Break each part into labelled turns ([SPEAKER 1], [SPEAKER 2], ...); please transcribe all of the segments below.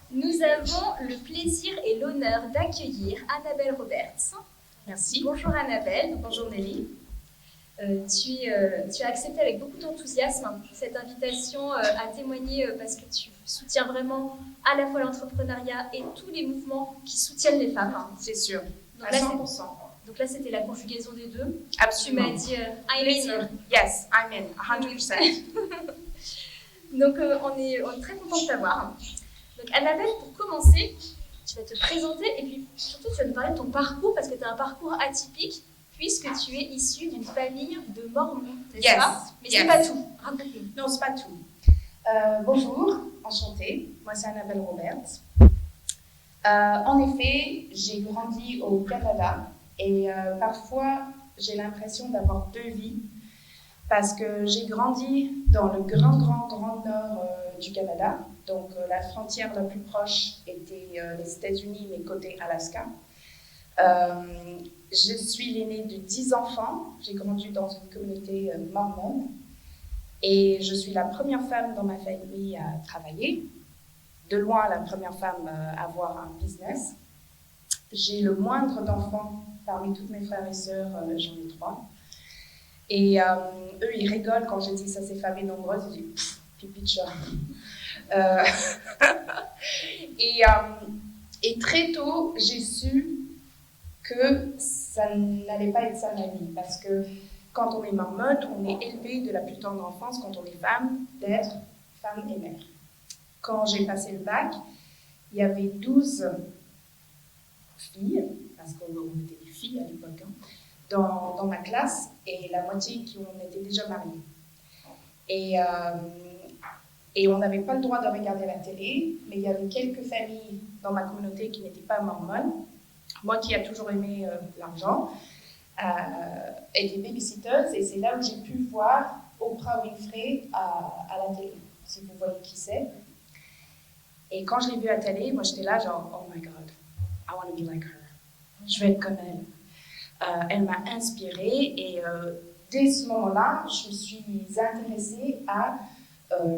[SPEAKER 1] Nous avons le plaisir et l'honneur d'accueillir Annabelle Roberts.
[SPEAKER 2] Merci.
[SPEAKER 1] Bonjour Annabelle. Bonjour Nelly. Tu as accepté avec beaucoup d'enthousiasme cette invitation à témoigner parce que tu soutiens vraiment à la fois l'entrepreneuriat et tous les mouvements qui soutiennent les femmes.
[SPEAKER 2] C'est sûr,
[SPEAKER 1] Donc
[SPEAKER 2] à
[SPEAKER 1] là,
[SPEAKER 2] 100%.
[SPEAKER 1] Donc là, c'était la conjugaison des deux.
[SPEAKER 2] Absolument.
[SPEAKER 1] Tu m'as dit I'm in.
[SPEAKER 2] Yes, I'm in, 100%.
[SPEAKER 1] Donc on est très content de t'avoir. Donc Annabelle, pour commencer, tu vas te présenter et puis surtout tu vas nous parler de ton parcours parce que tu as un parcours atypique puisque tu es issue d'une famille de mormons, n'est-ce pas? Mais c'est pas tout. Raconte-nous.
[SPEAKER 2] Non, c'est pas tout. Bonjour, enchantée. Moi, c'est Annabelle Roberts. En effet, j'ai grandi au Canada et parfois, j'ai l'impression d'avoir deux vies parce que j'ai grandi dans le grand nord du Canada. Donc, la frontière la plus proche était les États-Unis, mais côté Alaska. Je suis l'aînée de 10 enfants. J'ai grandi dans une communauté mormone. Et je suis la première femme dans ma famille à travailler. De loin, la première femme à avoir un business. J'ai le moindre d'enfants parmi tous mes frères et sœurs, j'en ai 3. Et eux, ils rigolent quand je dis ça, c'est famille nombreuse. Ils disent pipi de chat. Et très tôt, j'ai su que ça n'allait pas être ça ma vie. Parce que quand on est mormone, on est élevé de la plus tendre enfance, quand on est femme, d'être femme et mère. Quand j'ai passé le bac, il y avait 12 filles, parce qu'on était des filles à l'époque, dans ma classe, et la moitié qui on était déjà mariées. Et on n'avait pas le droit de regarder la télé, mais il y avait quelques familles dans ma communauté qui n'étaient pas mormones. Moi qui ai toujours aimé l'argent, et des babysitters, et c'est là où j'ai pu voir Oprah Winfrey à la télé, si vous voyez qui c'est. Et quand je l'ai vue à la télé, moi j'étais là genre, oh my God, I want to be like her. Je vais être comme elle. Elle m'a inspirée et dès ce moment-là, je me suis intéressée à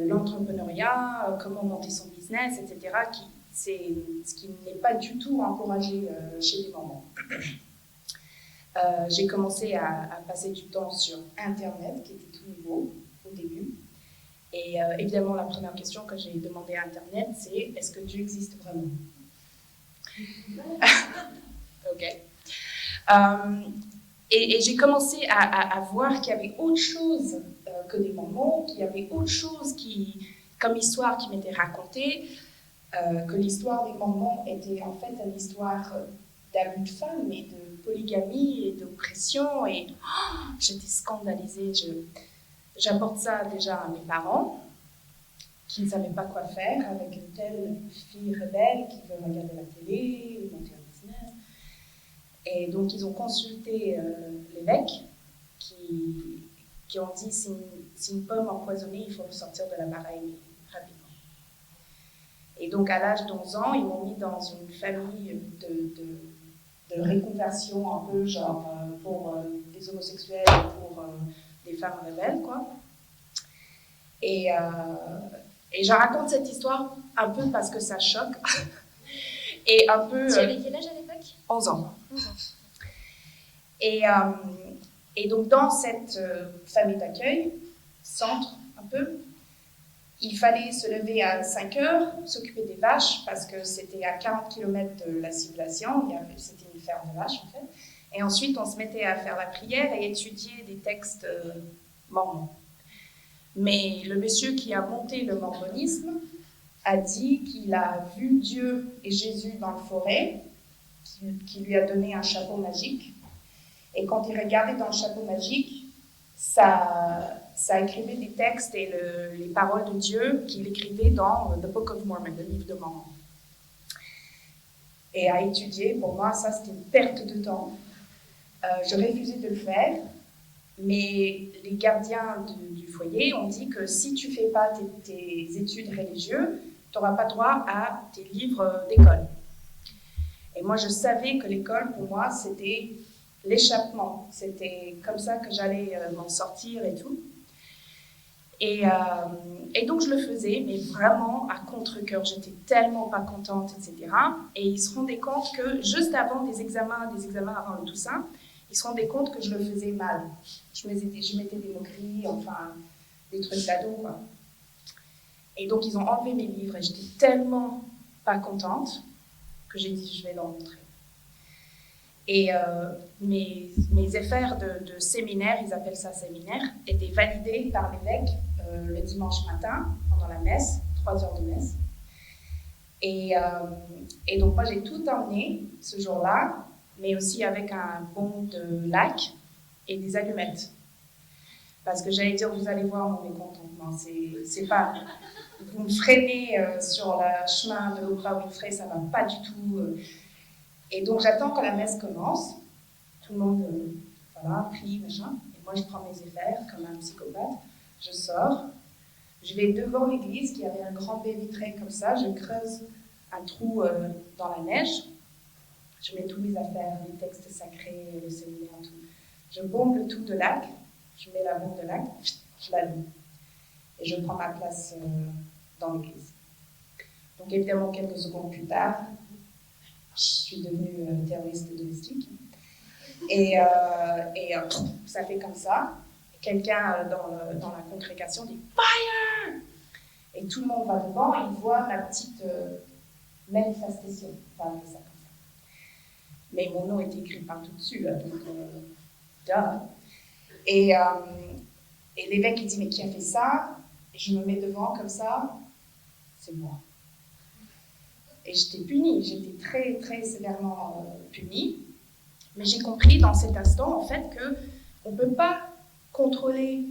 [SPEAKER 2] l'entrepreneuriat, comment monter son business, etc. C'est ce qui n'est pas du tout encouragé chez les mormons. J'ai commencé à passer du temps sur Internet, qui était tout nouveau au début. Et évidemment, la première question que j'ai demandé à Internet, c'est « Est-ce que Dieu existe vraiment ?» Ok. Et j'ai commencé à voir qu'il y avait autre chose que des mormons, qu'il y avait autre chose comme histoire qui m'était racontée, que l'histoire des mormons était en fait une histoire d'abus de femmes et de polygamie et d'oppression. Et j'étais scandalisée. J'apporte ça déjà à mes parents, qui ne savaient pas quoi faire avec une telle fille rebelle qui veut regarder la télé, monter un business. Et donc, ils ont consulté l'évêque qui ont dit si une pomme empoisonnée, il faut le sortir de la baraille rapidement. Et donc, à l'âge d'11 ans, ils m'ont mis dans une famille de réconversion un peu, genre pour des homosexuels et pour des femmes rebelles, quoi. Et je raconte cette histoire un peu parce que ça choque. Et un peu...
[SPEAKER 1] Tu avais quel âge à l'époque?
[SPEAKER 2] 11 ans.
[SPEAKER 1] 11 ans.
[SPEAKER 2] Et donc, dans cette famille d'accueil, centre un peu, il fallait se lever à 5 heures, s'occuper des vaches, parce que c'était à 40 km de la civilisation, c'était une ferme de vaches en fait. Et ensuite, on se mettait à faire la prière et étudier des textes mormons. Mais le monsieur qui a monté le mormonisme a dit qu'il a vu Dieu et Jésus dans la forêt, qui lui a donné un chapeau magique. Et quand il regardait dans le chapeau magique, ça écrivait des textes et les paroles de Dieu qu'il écrivait dans The Book of Mormon, le livre de Mormon. Et à étudier, pour moi, ça c'était une perte de temps. Je refusais de le faire, mais les gardiens du foyer ont dit que si tu ne fais pas tes études religieuses, tu n'auras pas droit à tes livres d'école. Et moi, je savais que l'école, pour moi, c'était l'échappement. C'était comme ça que j'allais m'en sortir et tout. Et Et donc je le faisais, mais vraiment à contre-cœur. J'étais tellement pas contente, etc. Et ils se rendaient compte que juste avant des examens avant le Toussaint, ils se rendaient compte que je le faisais mal. Je mettais des moqueries, enfin, des trucs d'ado, quoi. Et donc ils ont enlevé mes livres et j'étais tellement pas contente que j'ai dit je vais leur montrer. Et mes affaires de séminaire, ils appellent ça séminaire, étaient validées par l'évêque le dimanche matin, pendant la messe, 3 heures de messe. Et donc moi j'ai tout emmené ce jour-là, mais aussi avec un bon de lac et des allumettes. Parce que j'allais dire, vous allez voir mon mécontentement, c'est pas... Vous me freinez sur le chemin de Oprah Winfrey, ça va pas du tout... Et donc j'attends que la messe commence, tout le monde prie, machin, et moi je prends mes affaires comme un psychopathe, je sors, je vais devant l'église qui avait un grand baie vitré comme ça, je creuse un trou dans la neige, je mets tous mes affaires, les textes sacrés, le séminaire, tout. Je bombe le tout de lac, je mets la bombe de lac, je l'allume, et je prends ma place dans l'église. Donc évidemment quelques secondes plus tard, je suis devenue terroriste domestique. Et ça fait comme ça. Quelqu'un dans la congrégation dit « Fire !» Et tout le monde va devant et il voit ma petite manifestation. On va appeler ça comme ça. Mais mon nom est écrit partout dessus, donc Et l'évêque il dit « Mais qui a fait ça ?» Et je me mets devant comme ça. C'est moi. Et j'étais punie, j'étais très, très sévèrement punie. Mais j'ai compris dans cet instant, en fait, qu'on ne peut pas contrôler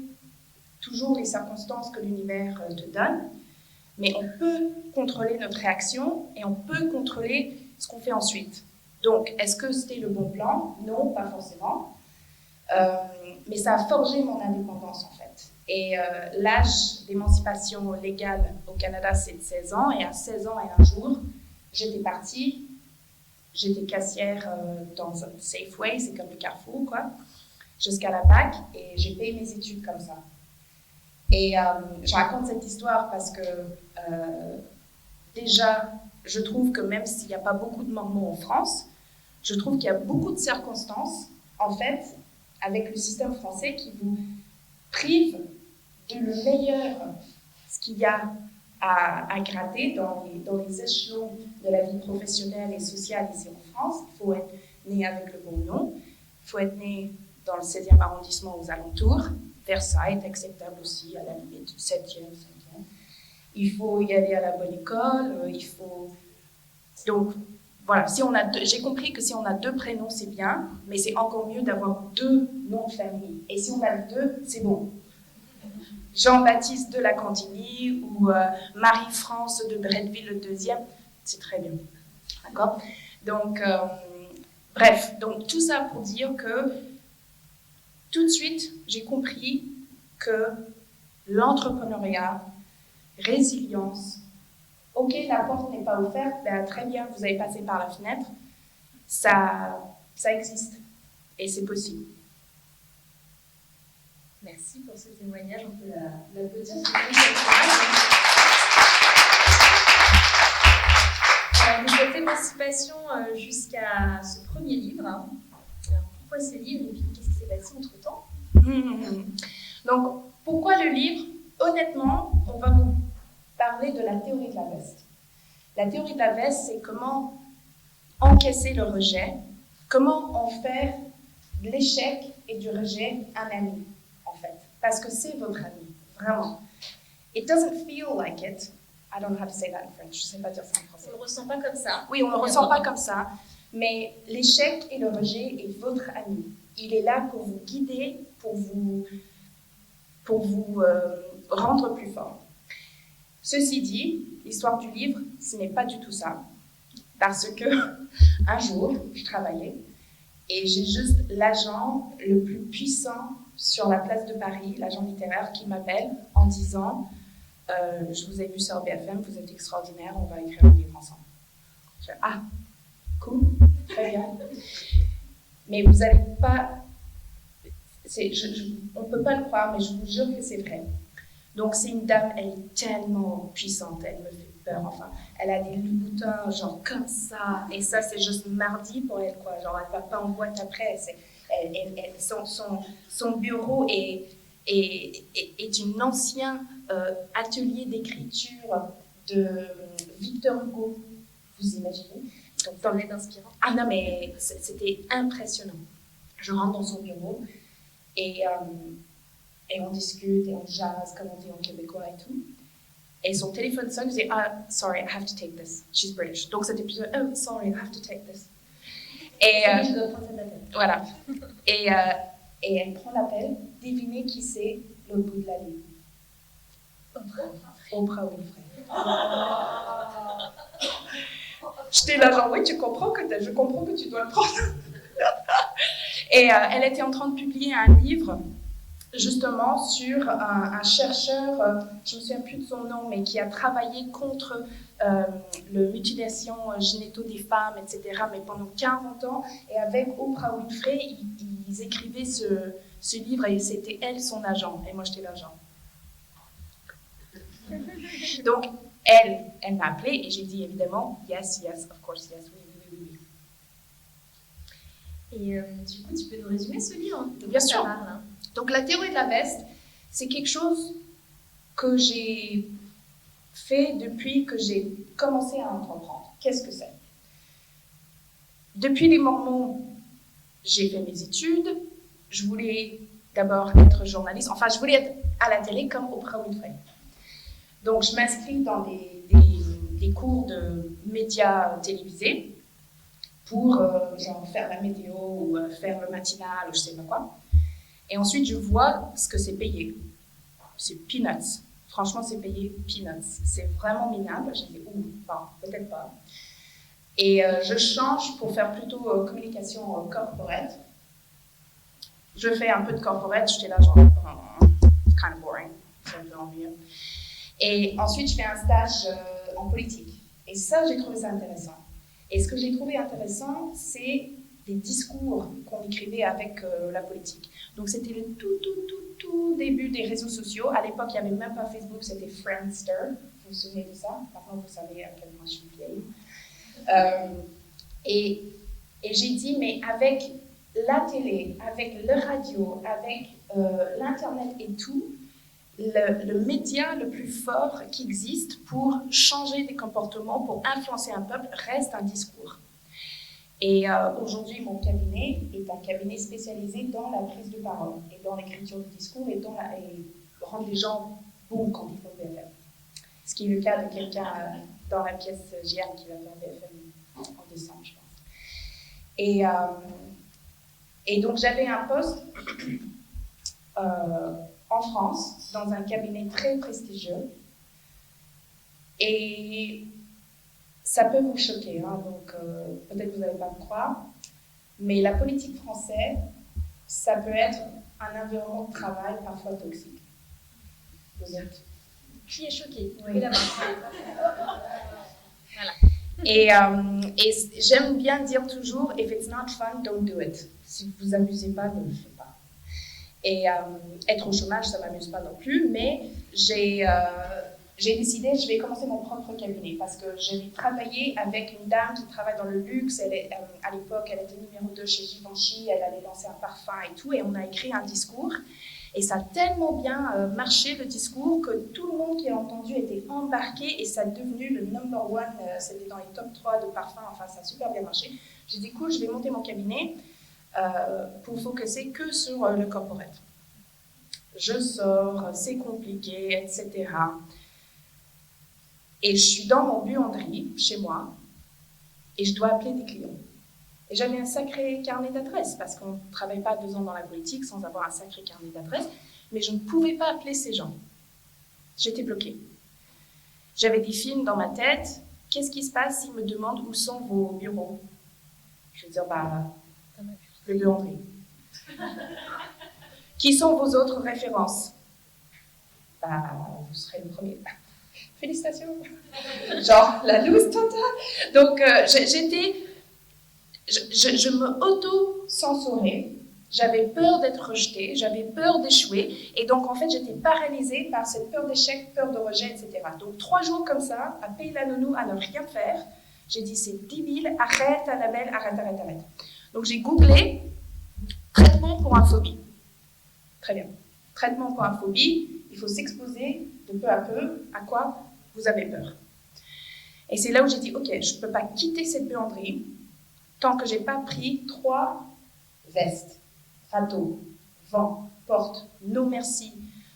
[SPEAKER 2] toujours les circonstances que l'univers te donne, mais on peut contrôler notre réaction et on peut contrôler ce qu'on fait ensuite. Donc, est-ce que c'était le bon plan? Non, pas forcément. Mais ça a forgé mon indépendance, en fait. Et l'âge d'émancipation légale au Canada, c'est de 16 ans. Et à 16 ans et un jour, j'étais partie, j'étais caissière dans un Safeway, c'est comme le Carrefour, quoi, jusqu'à la bac, et j'ai payé mes études comme ça. Et je raconte cette histoire parce que déjà, je trouve que même s'il n'y a pas beaucoup de Mormons en France, je trouve qu'il y a beaucoup de circonstances, en fait, avec le système français qui vous prive de le meilleur, ce qu'il y a à gratter dans les échelons de la vie professionnelle et sociale ici en France. Il faut être né avec le bon nom, il faut être né dans le 16e arrondissement aux alentours. Versailles est acceptable aussi, à la limite, 7e, 5e. Il faut y aller à la bonne école, il faut... Donc, voilà, j'ai compris que si on a 2 prénoms, c'est bien, mais c'est encore mieux d'avoir 2 noms de famille. Et si on a 2, c'est bon. Jean-Baptiste de la Cantigny ou Marie-France de Bretteville le 2e, c'est très bien. D'accord? Donc, bref, donc tout ça pour dire que tout de suite, j'ai compris que l'entrepreneuriat, résilience, ok, la porte n'est pas ouverte, ben, très bien, vous avez passé par la fenêtre, ça existe et c'est possible.
[SPEAKER 1] Merci pour ce témoignage, on peut l'applaudir. Donc cette émancipation jusqu'à ce premier livre. Alors, pourquoi ce livre et puis qu'est-ce qui s'est passé entre-temps?
[SPEAKER 2] Donc, pourquoi le livre? Honnêtement, on va vous parler de la théorie de la veste. La théorie de la veste, c'est comment encaisser le rejet, comment en faire de l'échec et du rejet un ami. Parce que c'est votre ami, vraiment. It doesn't feel like it. I don't know how to say that in French. Je ne sais pas dire ça en français.
[SPEAKER 1] On ne le ressent pas comme ça.
[SPEAKER 2] Oui, on ne le ressent pas comme ça. Mais l'échec et le rejet est votre ami. Il est là pour vous guider, pour vous rendre plus fort. Ceci dit, l'histoire du livre, ce n'est pas du tout ça. Parce que un jour, je travaillais et j'ai juste l'agent le plus puissant sur la place de Paris, l'agent littéraire, qui m'appelle en disant je vous ai vu sur BFM, vous êtes extraordinaire, on va écrire un livre ensemble. Je fais ah, cool, très bien. Mais vous n'allez pas... on ne peut pas le croire, mais je vous jure que c'est vrai. Donc c'est une dame, elle est tellement puissante, elle me fait peur, enfin. Elle a des boutons genre comme ça, et ça c'est juste mardi pour elle, quoi. Genre elle va pas en boîte après, son bureau est un ancien atelier d'écriture de Victor Hugo, vous imaginez? Donc,
[SPEAKER 1] Ça m'aide inspirant.
[SPEAKER 2] Ah non, mais c'était impressionnant. Je rentre dans son bureau et on discute et on jase, comme on dit en québécois et tout. Et son téléphone sonne, je dis, sorry, I have to take this. She's British. Donc c'était plutôt, oh, sorry, I have to take this. Et
[SPEAKER 1] Je dois prendre cet appel.
[SPEAKER 2] voilà. Et elle prend l'appel, devinez qui c'est l'autre bout de la ligne. Oprah Winfrey. J'étais là genre, oui, je comprends que tu dois le prendre. Et elle était en train de publier un livre justement sur un chercheur, je ne me souviens plus de son nom, mais qui a travaillé contre la mutilation génitaux des femmes, etc., mais pendant 40 ans. Et avec Oprah Winfrey, ils écrivaient ce livre et c'était elle son agent. Et moi, j'étais l'agent. Donc, elle m'a appelée et j'ai dit évidemment, yes, of course, yes, oui.
[SPEAKER 1] Et du coup, tu peux nous résumer ce livre?
[SPEAKER 2] Bien sûr.
[SPEAKER 1] Parle, hein.
[SPEAKER 2] Donc, la théorie de la veste, c'est quelque chose que j'ai fait depuis que j'ai commencé à entreprendre. Qu'est-ce que c'est? Depuis les Mormons, j'ai fait mes études. Je voulais d'abord être journaliste. Enfin, je voulais être à la télé comme Oprah Winfrey. Donc, je m'inscris dans des cours de médias télévisés pour genre faire la météo ou faire le matinal ou je sais pas quoi. Et ensuite, je vois ce que c'est payé. C'est peanuts. Franchement, c'est payé peanuts. C'est vraiment minable. J'ai dit, peut-être pas. Et je change pour faire plutôt communication corporate. Je fais un peu de corporate. J'étais là genre, kind of boring. C'est un peu ennuyeux. Et ensuite, je fais un stage en politique. Et ça, j'ai trouvé ça intéressant. Et ce que j'ai trouvé intéressant, c'est des discours qu'on écrivait avec la politique. Donc, c'était le tout début des réseaux sociaux. À l'époque, il n'y avait même pas Facebook, c'était Friendster. Vous vous souvenez de ça? Maintenant, vous savez à quel point je suis vieille. Et j'ai dit, mais avec la télé, avec le radio, avec l'Internet et tout, le média le plus fort qui existe pour changer des comportements, pour influencer un peuple, reste un discours. Et aujourd'hui, mon cabinet est un cabinet spécialisé dans la prise de parole et dans l'écriture du discours et rendre les gens bons quand ils font BFM. Ce qui est le cas de quelqu'un dans la pièce Gianne qui va faire BFM en décembre, je pense. Et donc, j'avais un poste en France, dans un cabinet très prestigieux. Et ça peut vous choquer, hein, donc peut-être vous n'allez pas me croire, mais la politique française, ça peut être un environnement de travail parfois toxique. Vous êtes...
[SPEAKER 1] Qui est choqué?
[SPEAKER 2] Oui.
[SPEAKER 1] Voilà.
[SPEAKER 2] Et j'aime bien dire toujours, if it's not fun, don't do it. Si vous vous amusez pas, ne le faites pas. Et être au chômage, ça m'amuse pas non plus, mais j'ai décidé, je vais commencer mon propre cabinet parce que j'ai travaillé avec une dame qui travaille dans le luxe. À l'époque, elle était numéro 2 chez Givenchy, elle allait lancer un parfum et tout, et on a écrit un discours. Et ça a tellement bien marché, le discours, que tout le monde qui a entendu était embarqué et ça a devenu le number one, c'était dans les top 3 de parfums, enfin ça a super bien marché. J'ai dit, cool, je vais monter mon cabinet pour focuser que sur le corporate. Je sors, c'est compliqué, etc. Et je suis dans mon buanderie, chez moi, et je dois appeler des clients. Et j'avais un sacré carnet d'adresses, parce qu'on ne travaille pas 2 ans dans la politique sans avoir un sacré carnet d'adresses, mais je ne pouvais pas appeler ces gens. J'étais bloquée. J'avais des films dans ma tête. Qu'est-ce qui se passe s'ils me demandent où sont vos bureaux? Je vais dire, le buanderie. Qui sont vos autres références? Vous serez le premier. Félicitations. Genre, la loose totale. Donc, je me auto-censurais J'avais peur d'être rejetée, j'avais peur d'échouer. Et donc, en fait, j'étais paralysée par cette peur d'échec, peur de rejet, etc. Donc, 3 jours comme ça, à payer la nounou, à ne rien faire. J'ai dit, c'est débile, arrête, Annabelle, arrête. Donc, j'ai googlé traitement pour un phobie. Très bien. Traitement pour un phobie, il faut s'exposer de peu à peu à quoi vous avez peur. Et c'est là où j'ai dit, ok, je ne peux pas quitter cette buanderie tant que je n'ai pas pris 3 vestes. Râteau, vent, porte, non merci,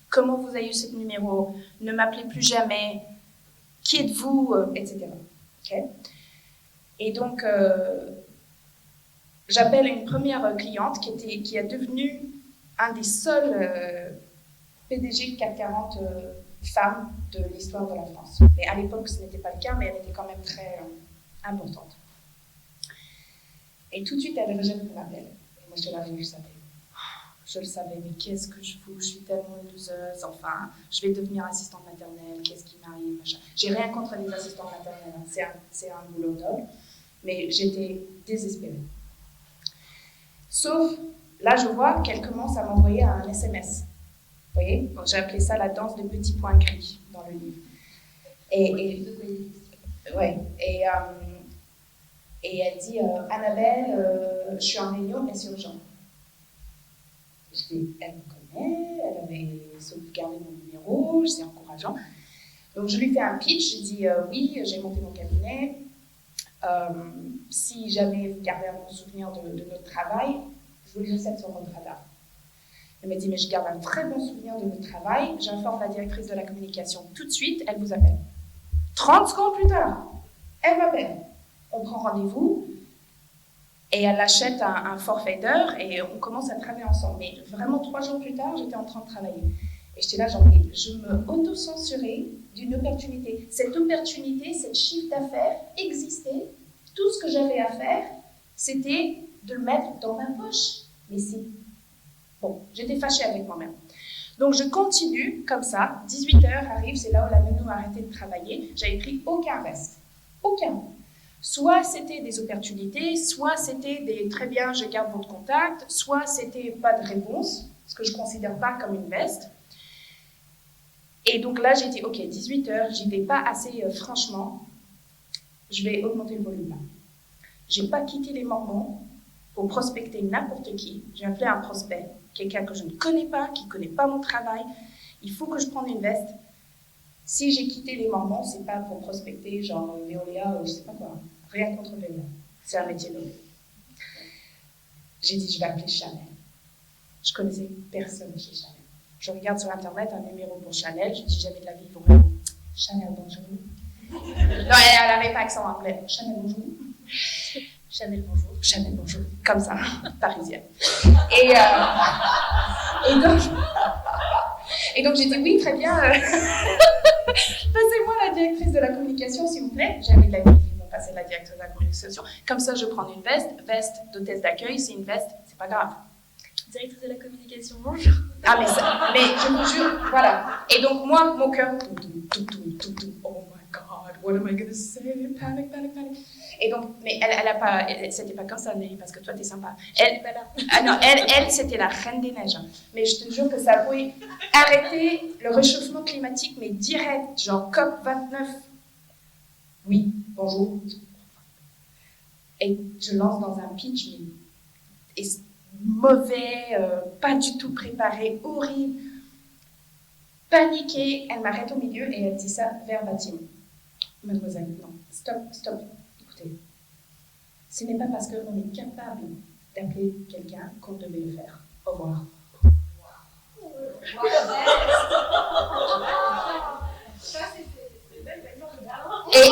[SPEAKER 2] comment vous avez eu ce numéro, ne m'appelez plus jamais, qui êtes-vous, etc. Okay. Et donc, j'appelle une première cliente qui est devenue un des seuls PDG 440 femmes de l'histoire de la France. Mais à l'époque, ce n'était pas le cas, mais elle était quand même très importante. Et tout de suite, elle rejette mon appel. Et moi, je te l'avais vu, je le savais, mais qu'est-ce que je fous? Je suis tellement loseuse, enfin, je vais devenir assistante maternelle, qu'est-ce qui m'arrive, machin. J'ai rien contre les assistantes maternelles, hein. C'est un boulot noble, mais j'étais désespérée. Sauf, là, je vois qu'elle commence à m'envoyer un SMS. Vous voyez? Donc, j'ai appelé ça la danse des petits points gris dans le livre. Et elle dit, Annabelle, je suis en réunion, mais c'est urgent. Je dis, elle me connaît, elle avait sauvegardé mon numéro, c'est encourageant. Donc je lui fais un pitch, je dis, oui, j'ai monté mon cabinet. Si jamais vous gardez un bon souvenir de notre travail, je vous le recette sur votre radar. Elle m'a dit, mais je garde un très bon souvenir de notre travail, j'informe la directrice de la communication tout de suite, elle vous appelle. 30 secondes plus tard, elle m'appelle. On prend rendez-vous. Et elle achète un forfait d'heures et on commence à travailler ensemble. Mais vraiment 3 jours plus tard, j'étais en train de travailler. Et j'étais là, je me auto-censurais d'une opportunité. Cette opportunité, cette chiffre d'affaires existait. Tout ce que j'avais à faire, c'était de le mettre dans ma poche. Mais c'est... Bon, j'étais fâchée avec moi-même. Donc je continue comme ça. 18h arrive, c'est là où la nounou a arrêté de travailler. J'avais pris aucun reste. Aucun. Soit c'était des opportunités, soit c'était des « très bien, je garde votre contact », soit c'était pas de réponse, ce que je ne considère pas comme une veste. Et donc là, j'ai dit « Ok, 18h, j'y vais pas assez franchement, je vais augmenter le volume là. » Je n'ai pas quitté les Mormons pour prospecter n'importe qui. J'ai appelé un prospect, quelqu'un que je ne connais pas, qui ne connaît pas mon travail. Il faut que je prenne une veste. Si j'ai quitté les Mormons, c'est pas pour prospecter genre Veolia ou je sais pas quoi. Rien contre Veolia. C'est un métier noble. J'ai dit, je vais appeler Chanel. Je connaissais personne chez Chanel. Je regarde sur Internet un numéro pour Chanel. Je dis, jamais de la vie pour elle. Chanel, bonjour. Non, elle n'avait pas accent anglais. Chanel, bonjour. Chanel, bonjour. Chanel, bonjour. Comme ça, parisienne. Et donc j'ai dit, oui, très bien. Passez-moi la directrice de la communication, s'il vous plaît. Jamais de la vie, ils vont passer la directrice de la communication. Comme ça, je prends une veste d'hôtesse d'accueil, c'est une veste, c'est pas grave.
[SPEAKER 1] Directrice de la communication, bonjour.
[SPEAKER 2] Ah, mais je vous jure, voilà. Et donc, moi, mon cœur, oh my God, what am I going to say? Panic. Et donc, mais elle a pas, c'était pas comme ça, Nelly, parce que toi, t'es sympa. Elle, c'était la reine des neiges. Mais je te jure que ça pouvait arrêter le réchauffement climatique, mais direct, genre COP29. Oui, bonjour. Et je lance dans un pitch, mais mauvais, pas du tout préparé, horrible, paniqué. Elle m'arrête au milieu et elle dit ça verbatim. Mademoiselle, non, stop. Écoutez, ce n'est pas parce qu'on est capable d'appeler quelqu'un qu'on devait le faire. Au revoir. Et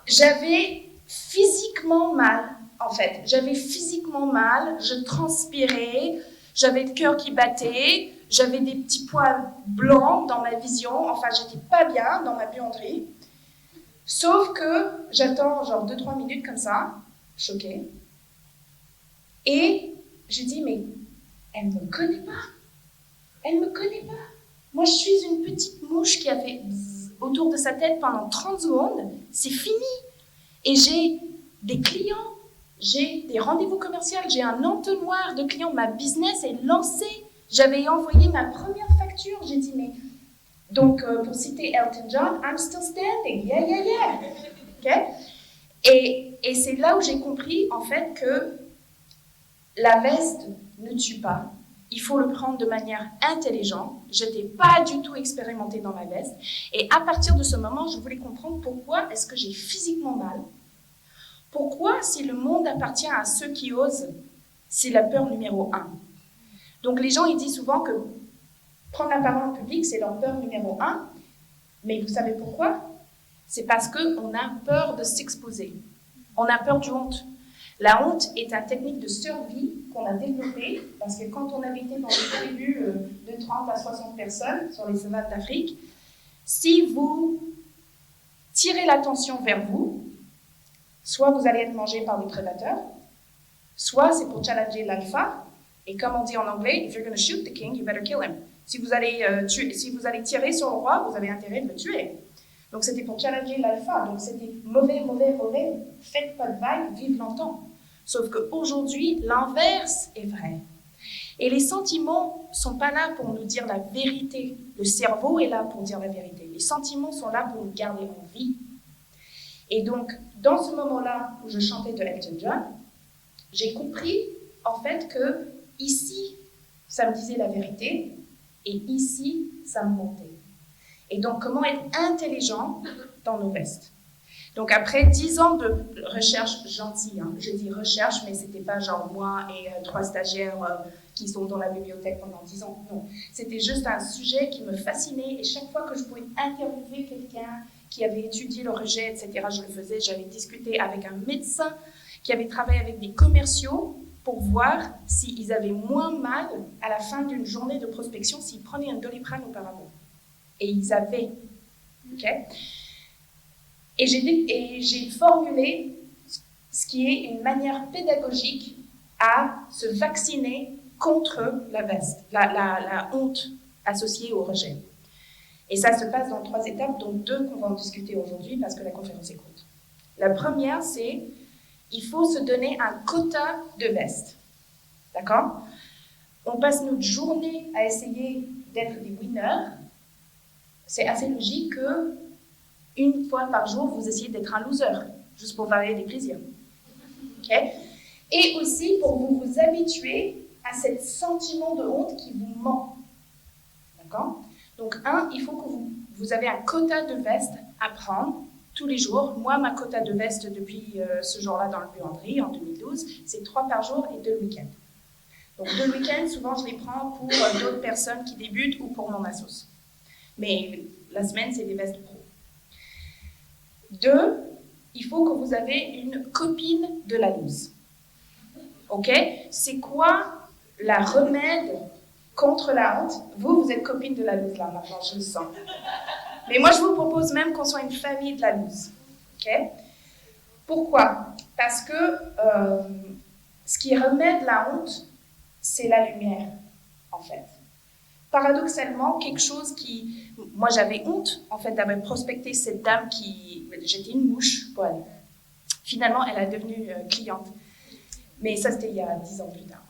[SPEAKER 2] j'avais physiquement mal, en fait. J'avais physiquement mal, je transpirais, j'avais le cœur qui battait, j'avais des petits points blancs dans ma vision, enfin, j'étais pas bien dans ma buanderie. Sauf que j'attends genre 2-3 minutes comme ça, choquée. Et je dis, mais elle ne me connaît pas. Elle ne me connaît pas. Moi, je suis une petite mouche qui a fait autour de sa tête pendant 30 secondes. C'est fini. Et j'ai des clients. J'ai des rendez-vous commerciaux, j'ai un entonnoir de clients, ma business est lancée. J'avais envoyé ma première facture, j'ai dit, mais... Donc, pour citer Elton John, I'm still standing, yeah, yeah, yeah. Okay? Et c'est là où j'ai compris, en fait, que la veste ne tue pas. Il faut le prendre de manière intelligente. Je n'étais pas du tout expérimentée dans la veste. Et à partir de ce moment, je voulais comprendre pourquoi est-ce que j'ai physiquement mal. Pourquoi, si le monde appartient à ceux qui osent, c'est la peur numéro 1. Donc les gens, ils disent souvent que prendre la parole en public, c'est leur peur numéro 1. Mais vous savez pourquoi? C'est parce qu'on a peur de s'exposer. On a peur du honte. La honte est une technique de survie qu'on a développée parce que quand on habitait dans des tribus de 30 à 60 personnes sur les savanes d'Afrique, si vous tirez l'attention vers vous, soit vous allez être mangé par des prédateurs, soit c'est pour challenger l'alpha. Et comme on dit en anglais, if you're going to shoot the king, you better kill him. Si vous allez tirer sur le roi, vous avez intérêt de le tuer. Donc c'était pour challenger l'alpha. Donc c'était mauvais, mauvais, mauvais. Faites pas de vagues, vive longtemps. Sauf qu'aujourd'hui, l'inverse est vrai. Et les sentiments ne sont pas là pour nous dire la vérité. Le cerveau est là pour dire la vérité. Les sentiments sont là pour nous garder en vie. Et donc, dans ce moment-là où je chantais de Elton John, j'ai compris en fait que ici, ça me disait la vérité et ici, ça me mentait. Et donc, comment être intelligent dans nos vestes. Donc, après 10 ans de recherche gentille, je dis recherche, mais ce n'était pas genre moi et 3 stagiaires qui sont dans la bibliothèque pendant 10 ans. Non, c'était juste un sujet qui me fascinait et chaque fois que je pouvais interviewer quelqu'un qui avait étudié le rejet, etc., je le faisais. J'allais discuter avec un médecin qui avait travaillé avec des commerciaux pour voir s'ils avaient moins mal à la fin d'une journée de prospection s'ils prenaient un Doliprane auparavant. Et ils avaient. Okay? Et j'ai formulé ce qui est une manière pédagogique à se vacciner contre la veste, la honte associée au rejet. Et ça se passe dans 3 étapes, dont 2 qu'on va en discuter aujourd'hui parce que la conférence est courte. La première, c'est il faut se donner un quota de veste. D'accord? On passe notre journée à essayer d'être des winners. C'est assez logique que une fois par jour, vous essayez d'être un loser, juste pour varier des plaisirs. Okay? Et aussi pour vous habituer à ce sentiment de honte qui vous ment. D'accord? Donc, il faut que vous avez un quota de veste à prendre tous les jours. Moi, ma quota de veste depuis ce jour-là dans le buanderie, en 2012, c'est 3 par jour et 2 le week-end. Donc, 2 le week-end, souvent, je les prends pour d'autres personnes qui débutent ou pour mon assos. Mais la semaine, c'est des vestes pro. 2, il faut que vous avez une copine de la loose. OK? C'est quoi la remède contre la honte? Vous êtes copine de la loose là, maintenant, je le sens. Mais moi, je vous propose même qu'on soit une famille de la loose. OK? Pourquoi? Parce que ce qui remède la honte, c'est la lumière, en fait. Paradoxalement, quelque chose qui... Moi, j'avais honte, en fait, d'avoir prospecté cette dame qui... J'étais une mouche pour elle. Finalement, elle est devenue cliente. Mais ça, c'était il y a 10 ans plus tard.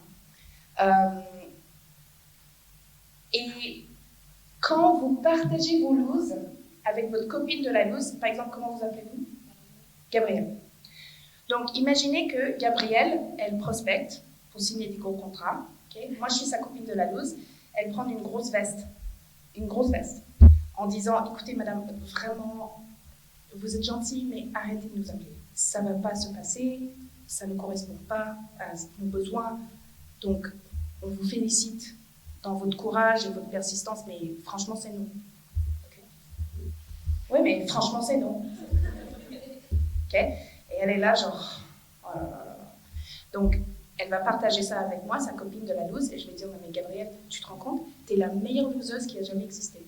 [SPEAKER 2] Et quand vous partagez vos looses avec votre copine de la loose, par exemple, comment vous appelez-vous? Gabrielle. Donc, imaginez que Gabrielle, elle prospecte pour signer des gros contrats. Okay? Moi, je suis sa copine de la loose. Elle prend une grosse veste, en disant, écoutez, madame, vraiment, vous êtes gentille, mais arrêtez de nous appeler. Ça ne va pas se passer, ça ne correspond pas à nos besoins. Donc, on vous félicite dans votre courage et votre persistance, mais franchement, c'est non. Okay. Oui, mais franchement, c'est non. Okay. Et elle est là, genre, oh là là là. Donc, elle va partager ça avec moi, sa copine de la loose, et je vais dire, mais Gabrielle, tu te rends compte, t'es la meilleure loseuse qui a jamais existé.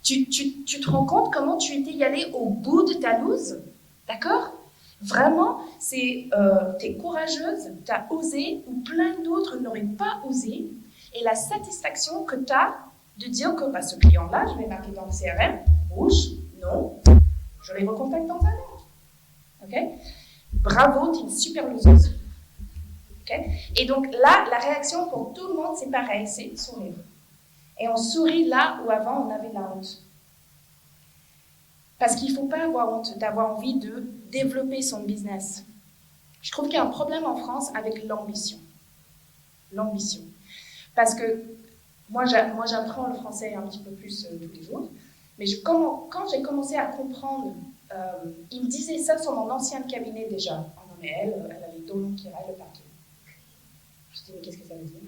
[SPEAKER 2] tu te rends compte comment tu étais y allée au bout de ta loose? D'accord? Vraiment, t'es courageuse, t'as osé, ou plein d'autres n'auraient pas osé, et la satisfaction que t'as de dire que ce client-là, je vais marquer dans le CRM, rouge, non, je les recontacte dans un an. OK? Bravo, tu es une super loseuse. Okay? Et donc là, la réaction pour tout le monde, c'est pareil, c'est sourire. Et on sourit là où avant on avait de la honte. Parce qu'il ne faut pas avoir honte d'avoir envie de développer son business. Je trouve qu'il y a un problème en France avec l'ambition. L'ambition. Parce que moi j'apprends le français un petit peu plus tous les jours, mais quand j'ai commencé à comprendre, il me disait ça sur mon ancien cabinet déjà. Oh non mais elle avait dos long qui raille le parquet. Je dis mais qu'est-ce que ça veut dire?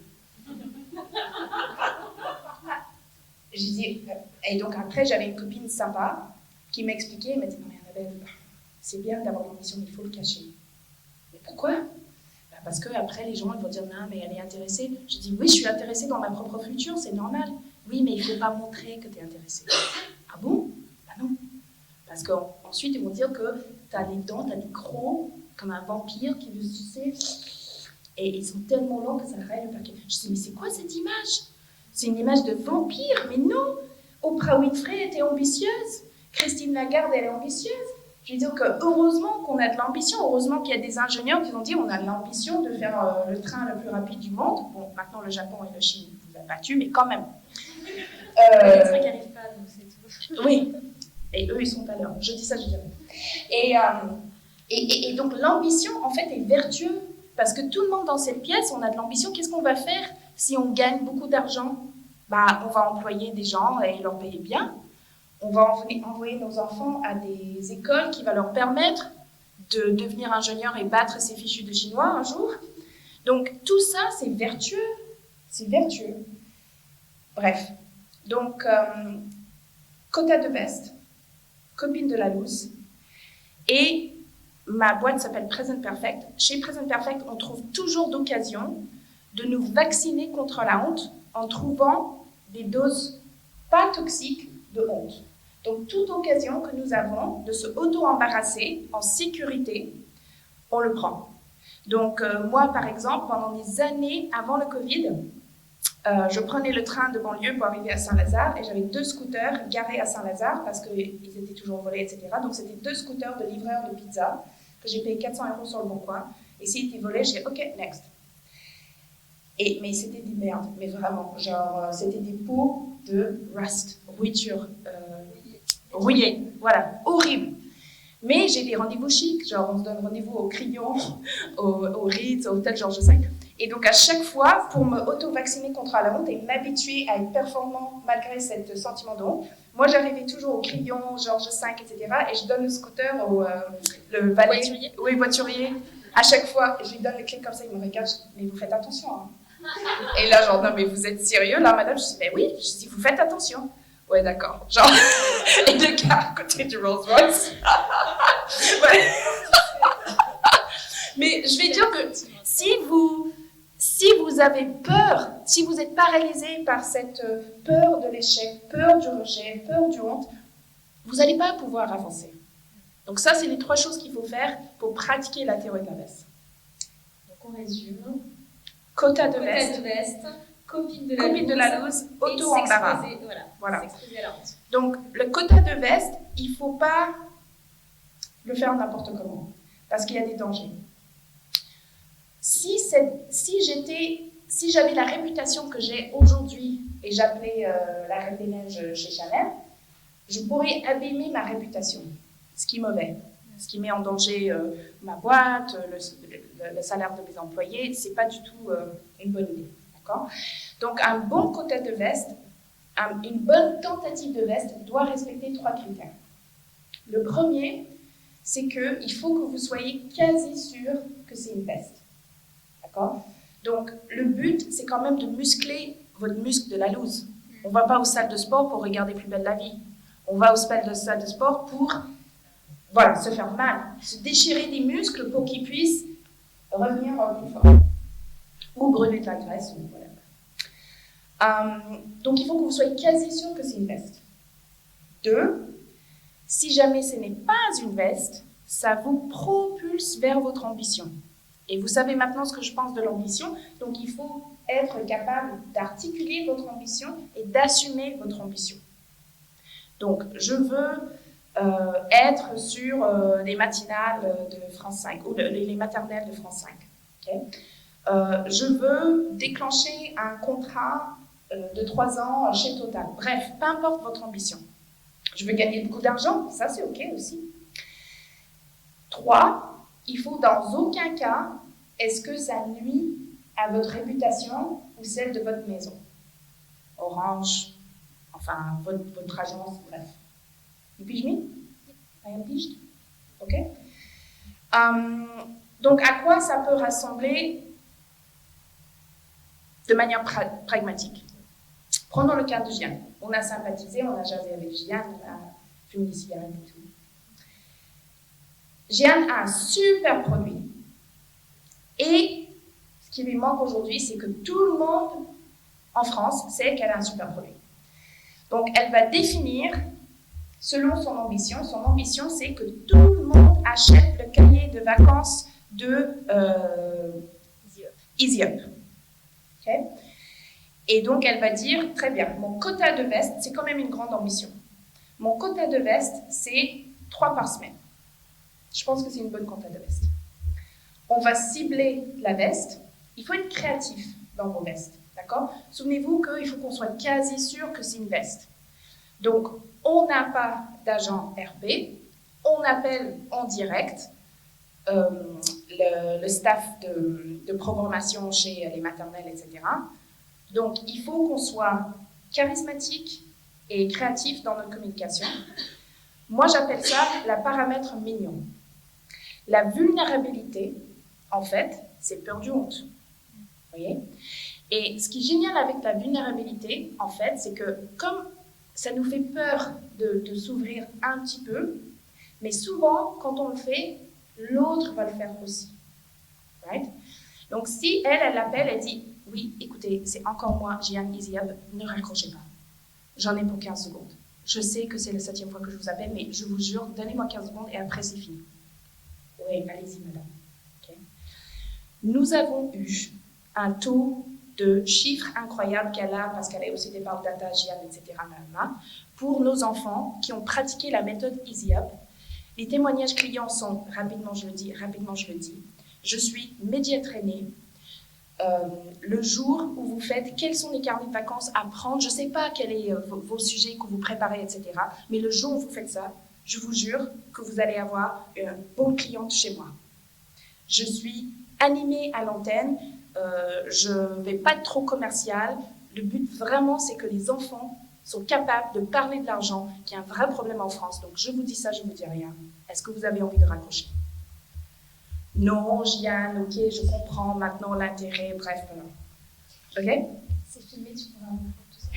[SPEAKER 2] Je dis, et donc après j'avais une copine sympa qui m'expliquait, elle m'a dit non mais Annabelle, c'est bien d'avoir l'ambition, mais il faut le cacher. Mais pourquoi? Parce qu'après, les gens ils vont dire non, mais elle est intéressée. Je dis oui, je suis intéressée dans ma propre future, c'est normal. Oui, mais il ne faut pas montrer que tu es intéressée. Ah bon? Ben non. Parce qu'ensuite, ils vont dire que tu as les dents, tu as des crocs, comme un vampire qui veut sucer. Et ils sont tellement longs que ça raye le paquet. Je dis mais c'est quoi cette image? C'est une image de vampire? Mais non! Oprah Winfrey était ambitieuse. Christine Lagarde, elle est ambitieuse. Je veux dire que heureusement qu'on a de l'ambition, heureusement qu'il y a des ingénieurs qui ont dit on a l'ambition de faire le train le plus rapide du monde. Bon, maintenant le Japon et la Chine vous a battu, mais quand même.
[SPEAKER 1] Les trains qui n'arrivent pas, donc c'est tout.
[SPEAKER 2] Oui, et eux ils sont à l'heure. Je dis ça, je dis rien. Et donc l'ambition en fait est vertueuse parce que tout le monde dans cette pièce, on a de l'ambition. Qu'est-ce qu'on va faire si on gagne beaucoup d'argent? Bah, on va employer des gens et leur payer bien. On va envoyer nos enfants à des écoles qui vont leur permettre de devenir ingénieur et battre ces fichus de chinois un jour. Donc tout ça, c'est vertueux. C'est vertueux. Bref. Donc, quota de veste, copine de la loose. Et ma boîte s'appelle Present Perfect. Chez Present Perfect, on trouve toujours d'occasion de nous vacciner contre la honte en trouvant des doses pas toxiques de honte. Donc, toute occasion que nous avons de se auto-embarrasser en sécurité, on le prend. Donc, moi, par exemple, pendant des années avant le Covid, je prenais le train de banlieue pour arriver à Saint-Lazare et j'avais 2 scooters garés à Saint-Lazare parce qu'ils étaient toujours volés, etc. Donc, c'était 2 scooters de livreurs de pizza que j'ai payé 400 € sur le bon coin. Et s'ils étaient volés, j'ai dit « OK, next ». Mais c'était des merdes, mais vraiment. Genre, c'était des pots de rust, rouillure, rouillé, voilà, horrible. Mais j'ai des rendez-vous chics, genre on se donne rendez-vous au Crillon, au Ritz, au Hôtel Georges V. Et donc à chaque fois, pour me auto-vacciner contre la honte et m'habituer à être performant malgré ce sentiment de honte, moi j'arrivais toujours au Crillon, Georges V, etc. Et je donne le scooter le valet, voiturier. Oui, voiturier. À chaque fois, je lui donne les clés comme ça, il me regarde, mais vous faites attention. Hein. Et là, genre, non mais vous êtes sérieux là, madame? Je dis, mais oui, je dis, vous faites attention. Ouais, d'accord. Genre, et le gars à côté du Rolls Royce. Ouais. Mais je vais dire que si vous avez peur, si vous êtes paralysé par cette peur de l'échec, peur du rejet, peur du honte, vous n'allez pas pouvoir avancer. Donc ça, c'est les 3 choses qu'il faut faire pour pratiquer la théorie de la veste.
[SPEAKER 1] Donc on résume.
[SPEAKER 2] Quota de veste.
[SPEAKER 1] Copine de la loose,
[SPEAKER 2] auto-embarras.
[SPEAKER 1] Voilà. S'exposer à la honte.
[SPEAKER 2] Donc, le quota de veste, il ne faut pas le faire n'importe comment, parce qu'il y a des dangers. Si j'avais la réputation que j'ai aujourd'hui, et j'appelais la Reine des Neiges chez Chanel, je pourrais abîmer ma réputation, ce qui est mauvais, ce qui met en danger ma boîte, le salaire de mes employés, ce n'est pas du tout une bonne idée. Donc, un bon quota de veste, une bonne tentative de veste doit respecter 3 critères. Le premier, c'est qu'il faut que vous soyez quasi sûr que c'est une veste. D'accord? Donc, le but, c'est quand même de muscler votre muscle de la loose. On ne va pas aux salles de sport pour regarder Plus belle la vie. On va aux salles de sport pour se faire mal, se déchirer des muscles pour qu'ils puissent revenir plus fort. Ou brûler de la graisse, ou voilà. Donc il faut que vous soyez quasi sûr que c'est une veste. 2, si jamais ce n'est pas une veste, ça vous propulse vers votre ambition. Et vous savez maintenant ce que je pense de l'ambition, donc il faut être capable d'articuler votre ambition et d'assumer votre ambition. Donc je veux être sur les matinales de France 5 ou les maternelles de France 5. Okay? Je veux déclencher un contrat de 3 ans chez Total. Bref, peu importe votre ambition. Je veux gagner beaucoup d'argent, ça c'est OK aussi. 3, il faut dans aucun cas, est-ce que ça nuit à votre réputation ou celle de votre maison? Orange, enfin votre agence, bref. You pige me? I am piged? OK? Donc à quoi ça peut rassembler de manière pragmatique? Prenons le cas de Gian. On a sympathisé, on a jasé avec Gian, on a fumé des cigarettes et tout. Gian a un super produit. Et ce qui lui manque aujourd'hui, c'est que tout le monde en France sait qu'elle a un super produit. Donc, elle va définir, selon son ambition. Son ambition, c'est que tout le monde achète le cahier de vacances de Easy Up. Okay? Et donc, elle va dire, très bien, mon quota de vestes, c'est quand même une grande ambition. Mon quota de vestes, c'est 3 par semaine. Je pense que c'est une bonne quota de veste. On va cibler la veste. Il faut être créatif dans vos vestes, d'accord? Souvenez-vous qu'il faut qu'on soit quasi sûr que c'est une veste. Donc, on n'a pas d'agent RP. On appelle en direct le staff de programmation chez les maternelles, etc. Donc, il faut qu'on soit charismatique et créatif dans notre communication. Moi, j'appelle ça la paramètre mignon. La vulnérabilité, en fait, c'est peur du honte. Vous voyez? Et ce qui est génial avec la vulnérabilité, en fait, c'est que comme ça nous fait peur de s'ouvrir un petit peu, mais souvent, quand on le fait, l'autre va le faire aussi. Right? Donc, si elle l'appelle, elle dit « Oui, écoutez, c'est encore moi, Gian Easy Up, ne raccrochez pas. J'en ai pour 15 secondes. Je sais que c'est la 7e fois que je vous appelle, mais je vous jure, donnez-moi 15 secondes et après, c'est fini. » Oui, allez-y, madame. Okay. Nous avons eu un taux de chiffres incroyables qu'elle a, parce qu'elle est aussi des par data, Gian, etc., pour nos enfants qui ont pratiqué la méthode Easy Up. Les témoignages clients sont, rapidement je le dis, je suis média traînée. Le jour où vous faites quels sont les carnets de vacances à prendre, je ne sais pas quels sont vos sujets que vous préparez, etc., mais le jour où vous faites ça, je vous jure que vous allez avoir une bonne cliente chez moi. Je suis animée à l'antenne, je ne vais pas être trop commerciale. Le but vraiment, c'est que les enfants sont capables de parler de l'argent, qui est un vrai problème en France. Donc je vous dis ça, je ne vous dis rien. Est-ce que vous avez envie de raccrocher? Non, Gian, ok, je comprends maintenant l'intérêt, bref, voilà. Ok?
[SPEAKER 1] C'est filmé, tu pourras tout ça.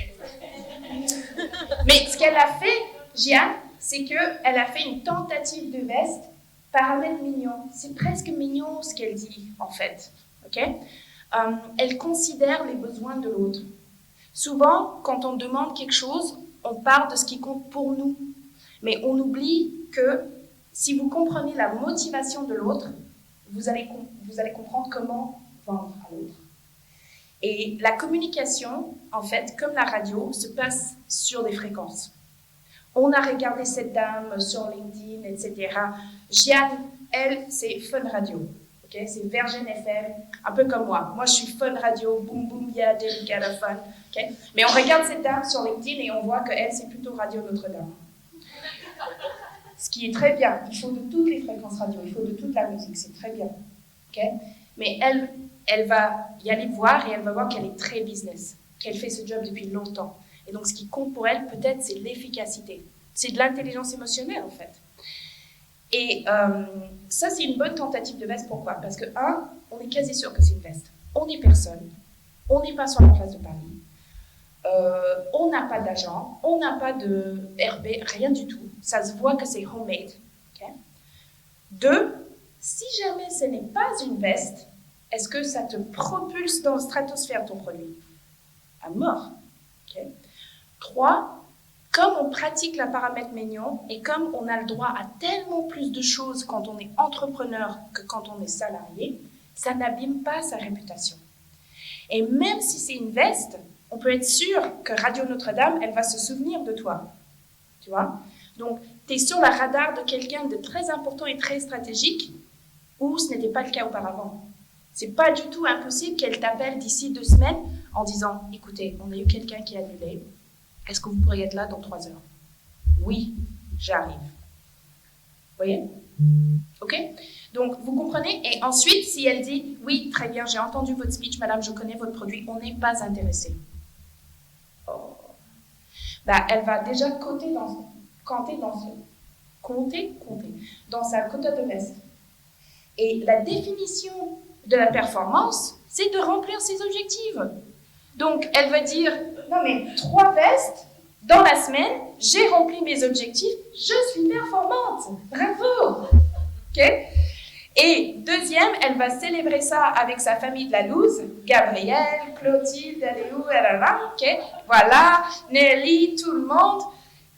[SPEAKER 2] Mais ce qu'elle a fait, Gian, c'est qu'elle a fait une tentative de veste paramètre mignon. C'est presque mignon ce qu'elle dit, en fait. Okay? Elle considère les besoins de l'autre. Souvent, quand on demande quelque chose, on part de ce qui compte pour nous. Mais on oublie que si vous comprenez la motivation de l'autre, vous allez comprendre comment vendre à l'autre. Et la communication, en fait, comme la radio, se passe sur des fréquences. On a regardé cette dame sur LinkedIn, etc. Gian, elle, c'est Fun Radio. Okay? C'est Virgin FM, un peu comme moi. Moi, je suis Fun Radio, boum boum, ya, délicat, fun. Okay? Mais on regarde cette dame sur LinkedIn et on voit qu'elle, c'est plutôt Radio Notre-Dame. Ce qui est très bien. Il faut de toutes les fréquences radio, il faut de toute la musique, c'est très bien. Okay? Mais elle va y aller voir et elle va voir qu'elle est très business, qu'elle fait ce job depuis longtemps. Et donc, ce qui compte pour elle, peut-être, c'est l'efficacité. C'est de l'intelligence émotionnelle, en fait. Et ça, c'est une bonne tentative de veste. Pourquoi? Parce que, on est quasi sûr que c'est une veste. On n'est personne. On n'est pas sur la place de Paris. On n'a pas d'agent. On n'a pas de RB, rien du tout. Ça se voit que c'est homemade. Okay? 2, si jamais ce n'est pas une veste, est-ce que ça te propulse dans la stratosphère, ton produit? À mort. Okay? 3, comme on pratique la paramètre mignon et comme on a le droit à tellement plus de choses quand on est entrepreneur que quand on est salarié, ça n'abîme pas sa réputation. Et même si c'est une veste, on peut être sûr que Radio Notre-Dame, elle va se souvenir de toi. Tu vois? Donc, tu es sur la radar de quelqu'un de très important et très stratégique, ou ce n'était pas le cas auparavant. C'est pas du tout impossible qu'elle t'appelle d'ici 2 semaines en disant « Écoutez, on a eu quelqu'un qui a annulé. Est-ce que vous pourriez être là dans 3 heures ?» « Oui, j'arrive. » Vous voyez? OK? Donc, vous comprenez? Et ensuite, si elle dit « Oui, très bien, j'ai entendu votre speech, madame, je connais votre produit, on n'est pas intéressé. » Oh. Bah, elle va déjà compter dans sa quota de veste. Et la définition de la performance, c'est de remplir ses objectifs. Donc, elle va dire, non mais 3 vestes, dans la semaine, j'ai rempli mes objectifs, je suis performante. Bravo! OK? Et deuxième, elle va célébrer ça avec sa famille de la loose, Gabrielle, Clotilde, elle est où, elle est là, OK? Voilà, Nelly, tout le monde.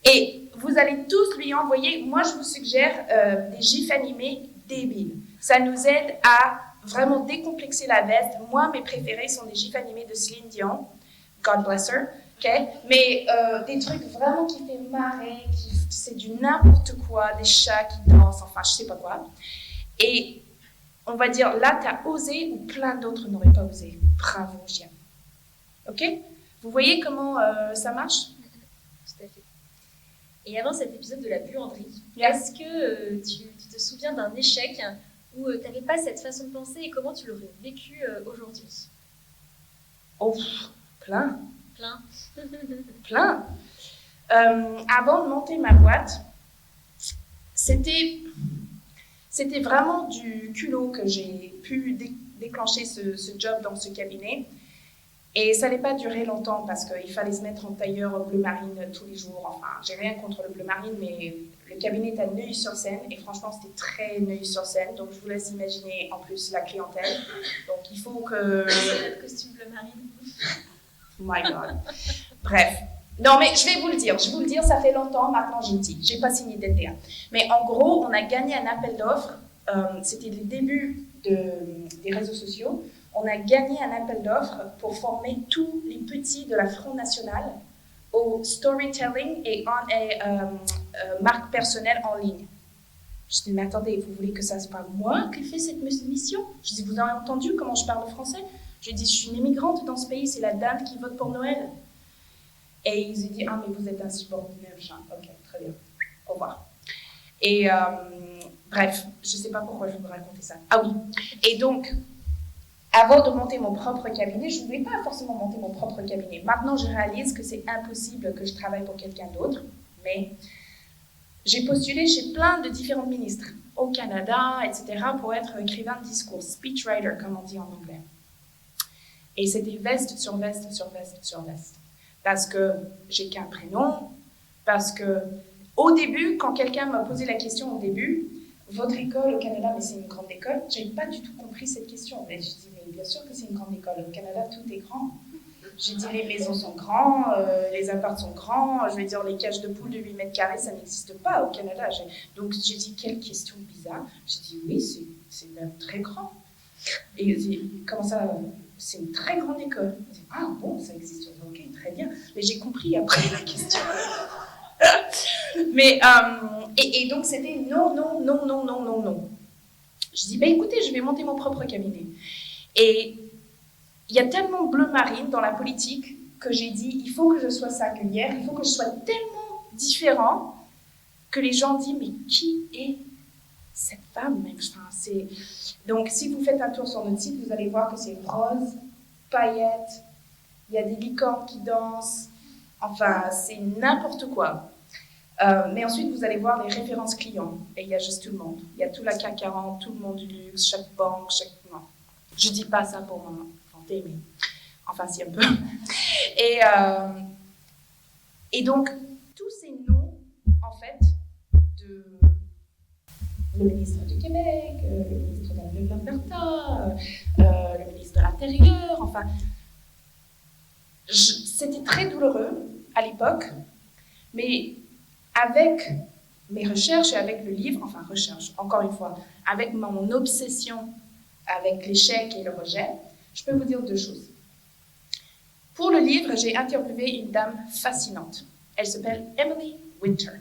[SPEAKER 2] Et vous allez tous lui envoyer, moi je vous suggère des gifs animés débiles. Ça nous aide à vraiment décomplexer la veste. Moi, mes préférés sont des gifs animés de Céline Dion, God bless her, okay? Mais des trucs vraiment qui fait marrer, c'est du n'importe quoi, des chats qui dansent, enfin je sais pas quoi. Et on va dire, là, tu as osé où plein d'autres n'auraient pas osé. Bravo, chien. OK? Vous voyez comment ça marche?
[SPEAKER 1] Tout à fait. Et avant cet épisode de la buanderie, est-ce que tu te souviens d'un échec où tu n'avais pas cette façon de penser et comment tu l'aurais vécu aujourd'hui?
[SPEAKER 2] Oh, plein. Plein. Avant de monter ma boîte, c'était vraiment du culot que j'ai pu déclencher ce job dans ce cabinet. Et ça n'allait pas durer longtemps parce qu'il fallait se mettre en tailleur bleu marine tous les jours. Enfin, j'ai rien contre le bleu marine, mais le cabinet est à Neuilly-sur-Seine. Et franchement, c'était très Neuilly-sur-Seine. Donc, je vous laisse imaginer en plus la clientèle. Donc, il faut que...
[SPEAKER 1] C'est notre costume bleu marine.
[SPEAKER 2] Oh my God. Bref. Non, mais je vais vous le dire. Ça fait longtemps, maintenant je le dis. Je n'ai pas signé d'NDA. Mais en gros, on a gagné un appel d'offres. C'était le début des réseaux sociaux. On a gagné un appel d'offres pour former tous les petits de la Front National au storytelling et marque personnelle en ligne. Je dis, mais attendez, vous voulez que ça soit moi qui fais cette mission? Je dis, vous avez entendu comment je parle français? Je dis, je suis une immigrante dans ce pays, c'est la dame qui vote pour Noël. Et ils ont dit, ah, mais vous êtes insupportable. Ok, très bien. Au revoir. Et bref, je ne sais pas pourquoi je vous racontais ça. Ah oui. Et donc, avant de monter mon propre cabinet, je ne voulais pas forcément monter mon propre cabinet. Maintenant, je réalise que c'est impossible que je travaille pour quelqu'un d'autre. Mais j'ai postulé chez plein de différents ministres au Canada, etc., pour être écrivain de discours, speechwriter, comme on dit en anglais. Et c'était veste sur veste sur veste sur veste. Parce que j'ai qu'un prénom, parce que au début, quand quelqu'un m'a posé la question au début, votre école au Canada, mais c'est une grande école, je n'avais pas du tout compris cette question. Et je dis, mais bien sûr que c'est une grande école. Au Canada, tout est grand. J'ai dit, les maisons sont grandes, les apparts sont grands, je veux dire, les cages de poules de 8 mètres carrés, ça n'existe pas au Canada. Donc j'ai dit, quelle question bizarre. J'ai dit, oui, c'est même très grand. Et il dit, comment ça, c'est une très grande école. Il dit, ah bon, ça existe, ok, très bien. Mais j'ai compris après la question. Mais, et donc c'était non. Je dis, écoutez, je vais monter mon propre cabinet. Et il y a tellement de bleu marine dans la politique que j'ai dit, il faut que je sois singulière, il faut que je sois tellement différent que les gens disent, mais qui est cette femme? Enfin, donc, si vous faites un tour sur notre site, vous allez voir que c'est rose, paillettes, il y a des licornes qui dansent, enfin, c'est n'importe quoi. Mais ensuite, vous allez voir les références clients. Et il y a juste tout le monde. Il y a tout la CAC 40, tout le monde du luxe, chaque banque, Non. Je ne dis pas ça pour m'inventer, mais enfin, si un peu. Et donc, tous ces noms, en fait, le ministre du Québec, le ministre de l'Alberta, le ministre de l'Intérieur, enfin, c'était très douloureux à l'époque, mais avec mes recherches et avec le livre, encore une fois, avec mon obsession avec l'échec et le rejet, je peux vous dire 2 choses. Pour le livre, j'ai interviewé une dame fascinante. Elle s'appelle Emily Winter.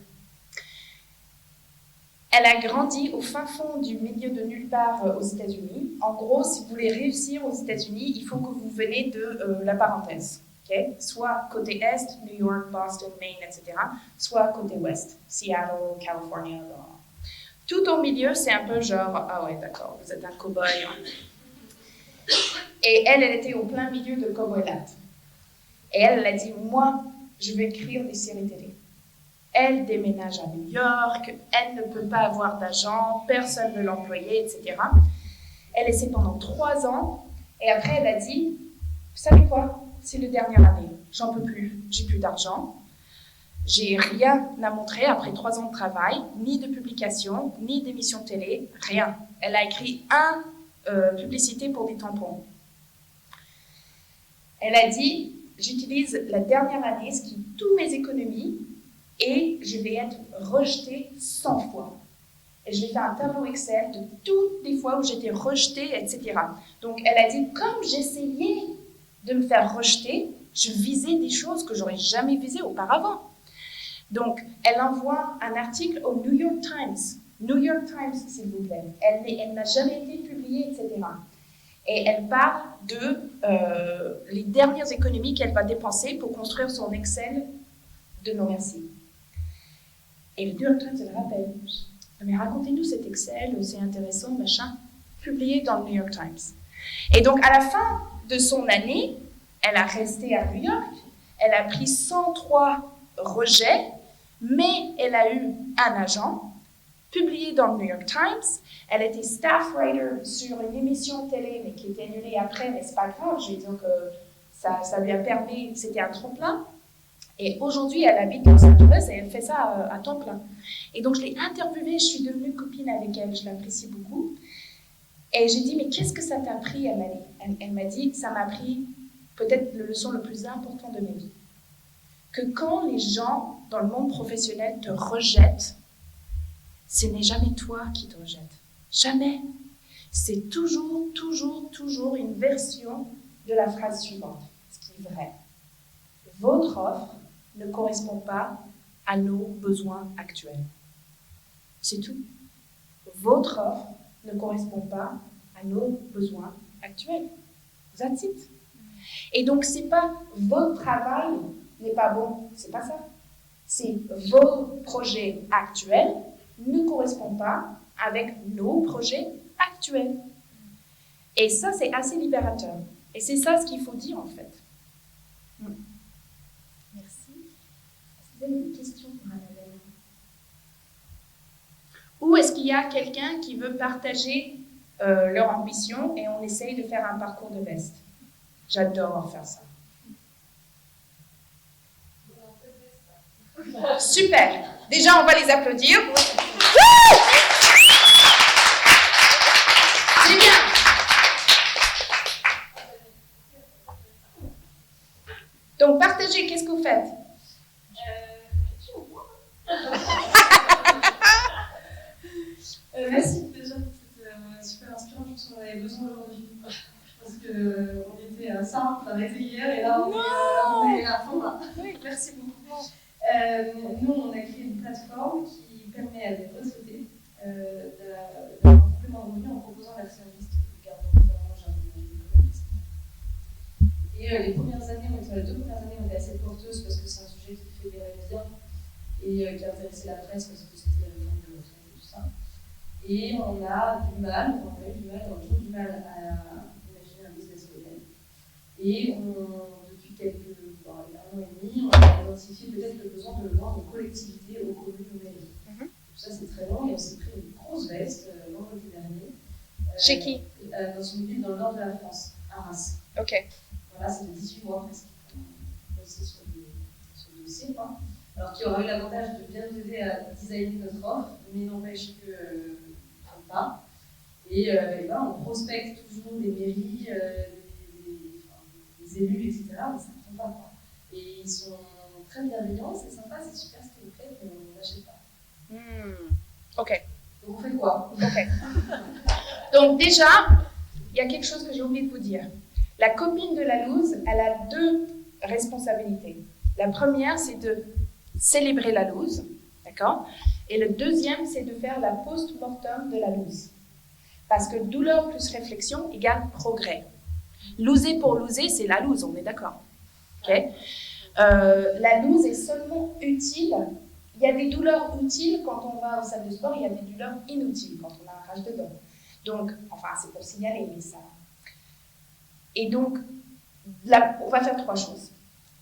[SPEAKER 2] Elle a grandi au fin fond du milieu de nulle part aux États-Unis. En gros, si vous voulez réussir aux États-Unis, il faut que vous venez de la parenthèse. Okay? Soit côté Est, New York, Boston, Maine, etc. Soit côté Ouest, Seattle, California. Tout au milieu, c'est un peu genre, ah ouais, d'accord, vous êtes un cow-boy. Et elle était au plein milieu de Cowboy Land. Et elle a dit, moi, je vais écrire des séries télé. Elle déménage à New York, elle ne peut pas avoir d'agent, personne ne veut l'employer, etc. Elle essaie pendant 3 ans, et après elle a dit, vous savez quoi, c'est la dernière année, j'en peux plus, j'ai plus d'argent, j'ai rien à montrer après 3 ans de travail, ni de publication, ni d'émission télé, rien. Elle a écrit publicité pour des tampons. Elle a dit, j'utilise la dernière année, ce qui est toutes mes économies, et je vais être rejetée 100 fois. Et je vais faire un tableau Excel de toutes les fois où j'étais rejetée, etc. Donc, elle a dit, comme j'essayais de me faire rejeter, je visais des choses que j'aurais jamais visées auparavant. Donc, elle envoie un article au New York Times. New York Times, s'il vous plaît. Elle n'a jamais été publiée, etc. Et elle parle de les dernières économies qu'elle va dépenser pour construire son Excel de non merci. Et le New York Times, elle rappelle, mais racontez-nous cet Excel, c'est intéressant, machin, publié dans le New York Times. Et donc, à la fin de son année, elle a resté à New York, elle a pris 103 rejets, mais elle a eu un agent, publié dans le New York Times. Elle était staff writer sur une émission télé, mais qui était annulée après, mais c'est pas grave, je veux dire que ça lui a permis, c'était un tremplin. Et aujourd'hui, elle habite Los Angeles et elle fait ça à temps plein. Et donc, je l'ai interviewée, je suis devenue copine avec elle, je l'apprécie beaucoup. Et j'ai dit, mais qu'est-ce que ça t'a appris? Elle m'a dit, ça m'a appris peut-être la leçon la plus importante de ma vie. Que quand les gens dans le monde professionnel te rejettent, ce n'est jamais toi qui te rejettes. Jamais. C'est toujours une version de la phrase suivante, ce qui est vrai. Votre offre ne correspond pas à nos besoins actuels. C'est tout. Votre offre ne correspond pas à nos besoins actuels. That's it. Et donc, c'est pas votre travail n'est pas bon, c'est pas ça. C'est vos projets actuels ne correspondent pas avec nos projets actuels. Et ça, c'est assez libérateur. Et c'est ça ce qu'il faut dire, en fait.
[SPEAKER 1] Merci. Est-ce que vous avez des questions pour Annabelle?
[SPEAKER 2] Ou est-ce qu'il y a quelqu'un qui veut partager leur ambition et on essaye de faire un parcours de veste? J'adore faire ça. Super. Déjà, on va les applaudir. C'est bien. Donc, partagez, qu'est-ce que vous faites?
[SPEAKER 3] Merci déjà pour cette super inspirante. Je pense qu'on avait besoin aujourd'hui. Je pense qu'on était à ça, on arrêté hier et là on est à fond là. Oui, merci beaucoup. Nous, on a créé une plateforme qui permet à des retraités d'avoir un complément de revenu en proposant l'accès à une liste de garde d'enfants, jardinage, économiste. Et les 2 premières années ont été assez porteuses parce que c'est un sujet qui fédérait bien et qui a intéressé la presse parce que c'était la réforme de l'enfant et tout ça. Et on a eu du mal à imaginer un business model. Et depuis un an et demi, on a identifié peut-être le besoin de le vendre aux collectivités, aux communes, aux mairies. Tout ça, c'est très long et on s'est pris une grosse veste vendredi dernier.
[SPEAKER 2] Chez qui?
[SPEAKER 3] Dans une ville dans le nord de la France, à Reims.
[SPEAKER 2] Ok.
[SPEAKER 3] Voilà, ça fait 18 mois presque qu'on a bossé sur le dossier. Quoi. Alors, qui aura eu l'avantage de bien nous aider à designer notre offre, mais n'empêche que pas. Et ben, on prospecte toujours des mairies, des élus, etc. Mais ça ne prend pas. Quoi. Et ils sont très bienveillants, c'est sympa, c'est super ce que vous faites, mais on n'achète pas.
[SPEAKER 2] Ok.
[SPEAKER 3] Donc on fait quoi?
[SPEAKER 2] Ok. Donc déjà, il y a quelque chose que j'ai oublié de vous dire. La copine de la loose, elle a 2 responsabilités. La première, c'est de célébrer la loose, d'accord? Et le deuxième, c'est de faire la post-mortem de la loose. Parce que douleur plus réflexion égale progrès. Loser pour loser, c'est la loose, on est d'accord. Okay. La loose est seulement utile. Il y a des douleurs utiles quand on va aux salles de sport, il y a des douleurs inutiles quand on a un rage de dents. Donc, enfin, c'est pour signaler, mais ça. Et donc, là, on va faire 3 choses.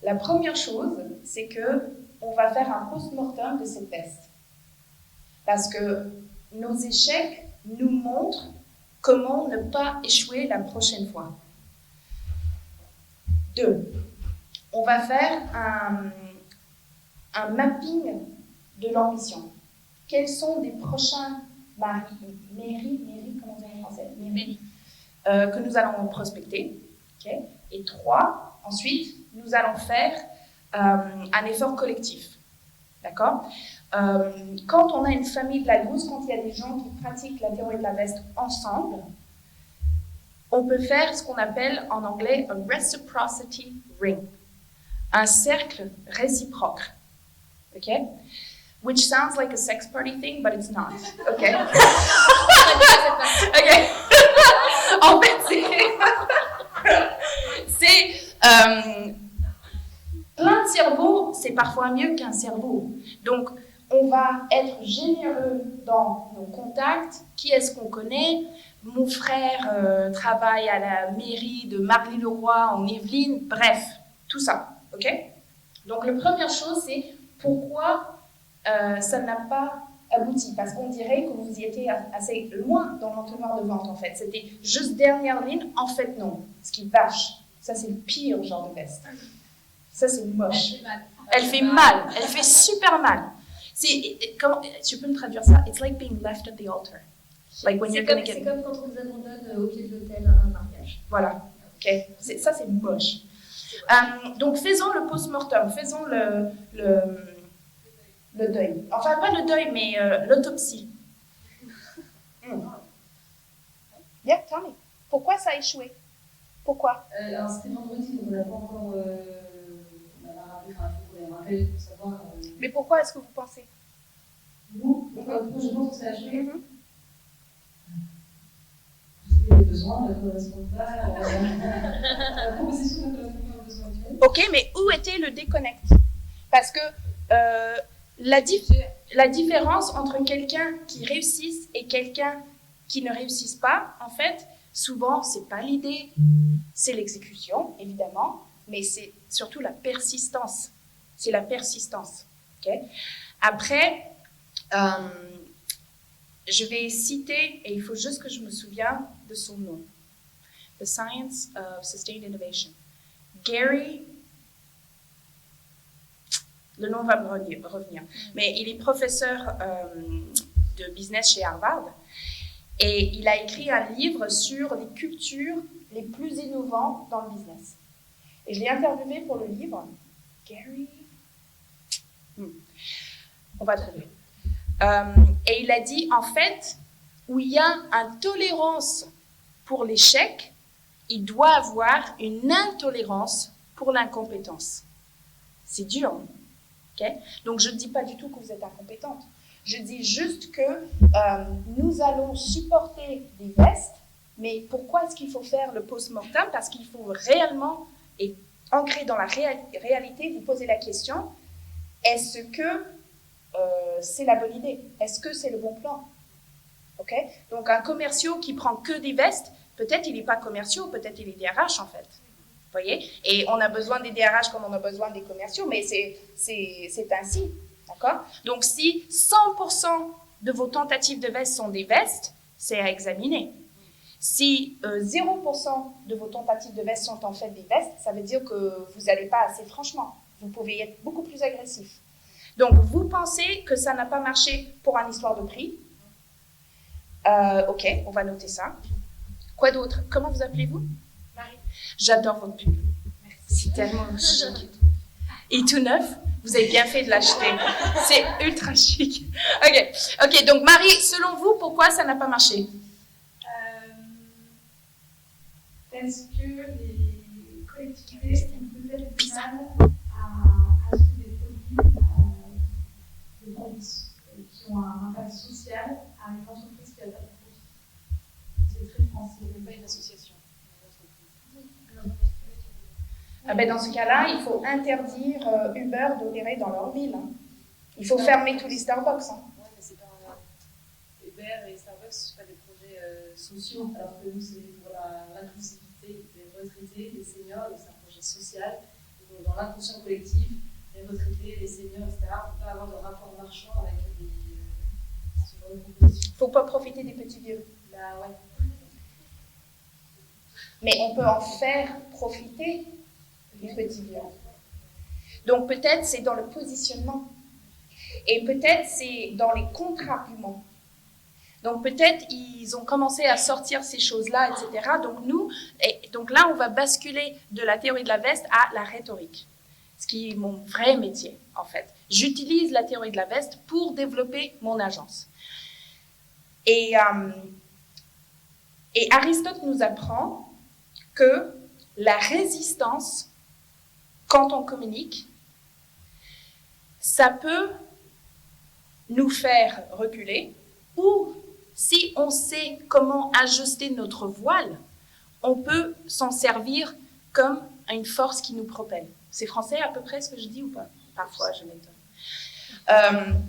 [SPEAKER 2] La première chose, c'est que on va faire un post-mortem de cette veste. Parce que nos échecs nous montrent comment ne pas échouer la prochaine fois. 2. On va faire un mapping de l'ambition. Quels sont les prochains mairies, comment dire en français, que nous allons prospecter. Okay. Et 3, ensuite, nous allons faire un effort collectif. D'accord. Quand on a une famille de la loose, quand il y a des gens qui pratiquent la théorie de la veste ensemble, on peut faire ce qu'on appelle en anglais un reciprocity ring, un cercle réciproque. Okay? Which sounds like a sex party thing, but it's not. Okay? Okay. En fait, c'est plein de cerveaux, c'est parfois mieux qu'un cerveau. Donc, on va être généreux dans nos contacts. Qui est-ce qu'on connaît? Mon frère travaille à la mairie de Marly-le-Roi en Yvelines. Bref, tout ça. Ok? Donc, la première chose, c'est pourquoi ça n'a pas abouti. Parce qu'on dirait que vous y étiez assez loin dans l'entonnoir de vente, en fait. C'était juste dernière ligne. En fait, non. Ce qui vache. Ça, c'est le pire genre de veste. Ça, c'est moche. Elle fait mal. Elle fait super mal. Tu peux me traduire ça? It's like being left at the altar. Like when you're gonna get...
[SPEAKER 1] C'est comme quand on vous abandonne au pied de l'autel à un mariage.
[SPEAKER 2] Voilà. Okay. Ça, c'est moche. Donc, faisons le post-mortem. Faisons le deuil. Enfin, pas le deuil, mais l'autopsie. Bien, Tommy. Pourquoi ça a échoué? Pourquoi?
[SPEAKER 3] Alors, c'était vendredi, donc on n'a pas encore... on a rappelé, enfin, il faut qu'on les rappelle pour savoir...
[SPEAKER 2] Mais pourquoi est-ce que vous pensez?
[SPEAKER 3] Vous, pourquoi je pense que ça a échoué? Les besoins ne correspondent pas à la proposition ne correspond pas aux besoins actuels.
[SPEAKER 2] Ok, mais où était le déconnect? Parce que la différence entre quelqu'un qui réussisse et quelqu'un qui ne réussisse pas, en fait, souvent, c'est pas l'idée, c'est l'exécution, évidemment, mais c'est surtout la persistance. C'est la persistance. Okay? Après, je vais citer, et il faut juste que je me souvienne de son nom. The Science of Sustained Innovation. Gary, le nom va me revenir, mais il est professeur de business chez Harvard et il a écrit un livre sur les cultures les plus innovantes dans le business. Et je l'ai interviewé pour le livre. Gary, on va trouver. Et il a dit, en fait, où il y a une tolérance pour l'échec, il doit avoir une intolérance pour l'incompétence. C'est dur. Okay? Donc, je ne dis pas du tout que vous êtes incompétente. Je dis juste que nous allons supporter des vestes, mais pourquoi est-ce qu'il faut faire le post-mortem? Parce qu'il faut réellement, et ancré dans la réalité, vous poser la question, est-ce que c'est la bonne idée? Est-ce que c'est le bon plan? Okay? Donc, un commercial qui prend que des vestes, peut-être il n'est pas commercial, peut-être il est DRH en fait. Vous voyez? Et on a besoin des DRH comme on a besoin des commerciaux, mais c'est ainsi. D'accord? Donc, si 100% de vos tentatives de vestes sont des vestes, c'est à examiner. Si 0% de vos tentatives de vestes sont en fait des vestes, ça veut dire que vous n'allez pas assez franchement. Vous pouvez être beaucoup plus agressif. Donc, vous pensez que ça n'a pas marché pour une histoire de prix. Ok, on va noter ça. Quoi d'autre? Comment vous appelez-vous?
[SPEAKER 1] Marie.
[SPEAKER 2] J'adore votre pull. C'est tellement chic. Et tout neuf, vous avez bien fait de l'acheter. C'est ultra chic. Ok, donc Marie, selon vous, pourquoi ça n'a pas marché?
[SPEAKER 3] Parce que les collectivités ont peut-être du mal à acheter des produits de vente qui ont social à une entreprise qui a pas de profit. C'est très français, mais pas une association.
[SPEAKER 2] Ah ben dans ce cas-là, il faut interdire Uber d'opérer dans leur ville. Il faut fermer tous les Starbucks.
[SPEAKER 3] Oui, mais c'est pas Uber et Starbucks, ce sont pas des projets sociaux, alors que nous, c'est pour l'inclusivité des retraités, des seniors, donc c'est un projet social. Donc, dans l'inconscient collectif, les retraités, les seniors, etc., on ne peut pas avoir de rapport marchand avec ce genre de propositions.
[SPEAKER 2] Il ne faut pas profiter des petits vieux.
[SPEAKER 3] Bah ouais.
[SPEAKER 2] Mais on peut en faire profiter les petits vieux. Donc peut-être c'est dans le positionnement. Et peut-être c'est dans les contre-arguments. Donc peut-être ils ont commencé à sortir ces choses-là, etc. Donc là, on va basculer de la théorie de la veste à la rhétorique. Ce qui est mon vrai métier, en fait. J'utilise la théorie de la veste pour développer mon agence. Et Aristote nous apprend que la résistance, quand on communique, ça peut nous faire reculer, ou si on sait comment ajuster notre voile, on peut s'en servir comme une force qui nous propelle. C'est français à peu près ce que je dis ou pas? Parfois, je m'étonne.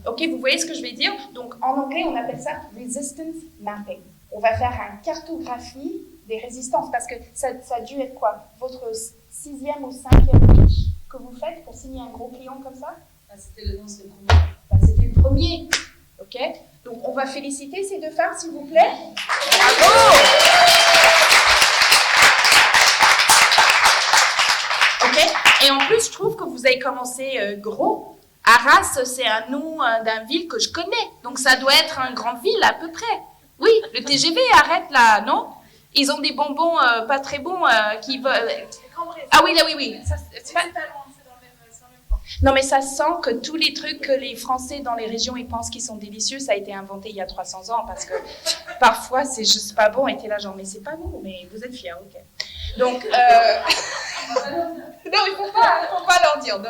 [SPEAKER 2] Ok, vous voyez ce que je vais dire? Donc, en anglais, on appelle ça resistance mapping. On va faire une cartographie des résistances, parce que ça a dû être quoi? Votre 6e ou 5e pitch que vous faites pour signer un gros client comme ça?
[SPEAKER 3] C'était le premier.
[SPEAKER 2] C'était le premier. Ok? Donc, on va féliciter ces deux femmes, s'il vous plaît. Bravo! Ok? Et en plus, je trouve que vous avez commencé gros. Arras, c'est un nom d'une ville que je connais. Donc, ça doit être une grande ville à peu près. Oui, le TGV arrête là, non? Ils ont des bonbons pas très bons qui veulent. Ah oui, là, oui. Ça, c'est pas... Non, mais ça sent que tous les trucs que les Français dans les régions ils pensent qu'ils sont délicieux, ça a été inventé il y a 300 ans, parce que parfois c'est juste pas bon, et t'es là genre, mais c'est pas bon, mais vous êtes fiers, ok. Donc, non, il faut pas leur dire, non.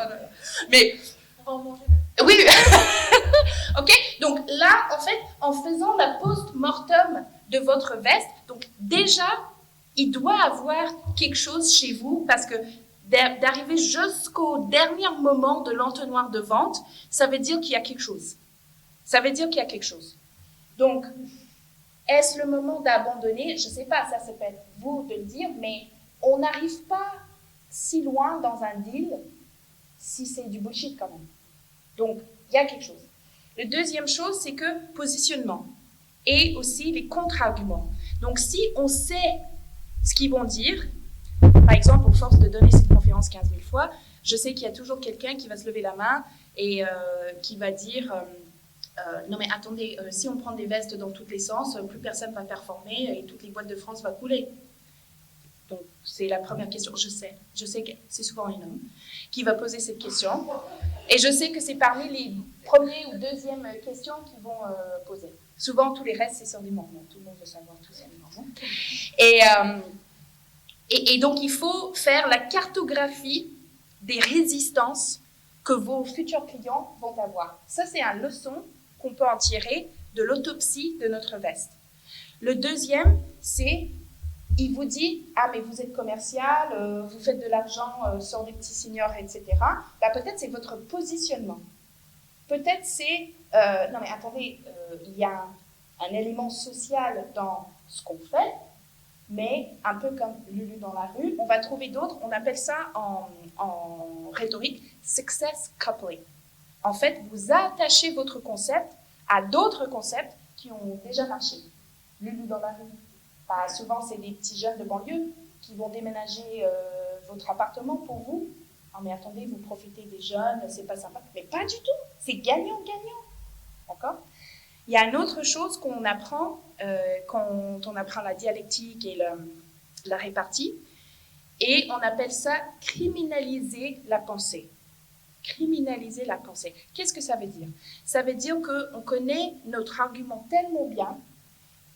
[SPEAKER 2] Mais,
[SPEAKER 3] on va en manger.
[SPEAKER 2] Oui, ok. Donc là, en fait, en faisant la post-mortem de votre veste, donc déjà, il doit avoir quelque chose chez vous, parce que d'arriver jusqu'au dernier moment de l'entonnoir de vente, ça veut dire qu'il y a quelque chose. Ça veut dire qu'il y a quelque chose. Donc, est-ce le moment d'abandonner? Je ne sais pas, ça c'est peut-être vous de le dire, mais on n'arrive pas si loin dans un deal si c'est du bullshit quand même. Donc, il y a quelque chose. La deuxième chose, c'est que positionnement et aussi les contre-arguments. Donc, si on sait ce qu'ils vont dire, par exemple, pour force de donner cette conférence 15 000 fois, je sais qu'il y a toujours quelqu'un qui va se lever la main et qui va dire non mais attendez, si on prend des vestes dans tous les sens, plus personne va performer et toutes les boîtes de France vont couler. Donc c'est la première question. Je sais que c'est souvent un homme qui va poser cette question, et je sais que c'est parmi les premières ou deuxièmes questions qu'ils vont poser. Souvent tous les restes c'est sur des mormons, tout le monde veut savoir tout sur les mormons. Et donc, il faut faire la cartographie des résistances que vos futurs clients vont avoir. Ça, c'est une leçon qu'on peut en tirer de l'autopsie de notre veste. Le deuxième, c'est, il vous dit, ah, mais vous êtes commercial, vous faites de l'argent sur des petits seniors, etc. Bah, peut-être c'est votre positionnement. Peut-être c'est, non mais attendez, il y a un élément social dans ce qu'on fait, mais un peu comme Lulu dans la rue, on va trouver d'autres, on appelle ça en rhétorique « success coupling ». En fait, vous attachez votre concept à d'autres concepts qui ont déjà marché. Lulu dans la rue, bah, souvent c'est des petits jeunes de banlieue qui vont déménager votre appartement pour vous. Ah mais attendez, vous profitez des jeunes, c'est pas sympa. Mais pas du tout, c'est gagnant-gagnant. D'accord ? Il y a une autre chose qu'on apprend quand on apprend la dialectique et la répartie, et on appelle ça criminaliser la pensée. Criminaliser la pensée. Qu'est-ce que ça veut dire? Ça veut dire qu'on connaît notre argument tellement bien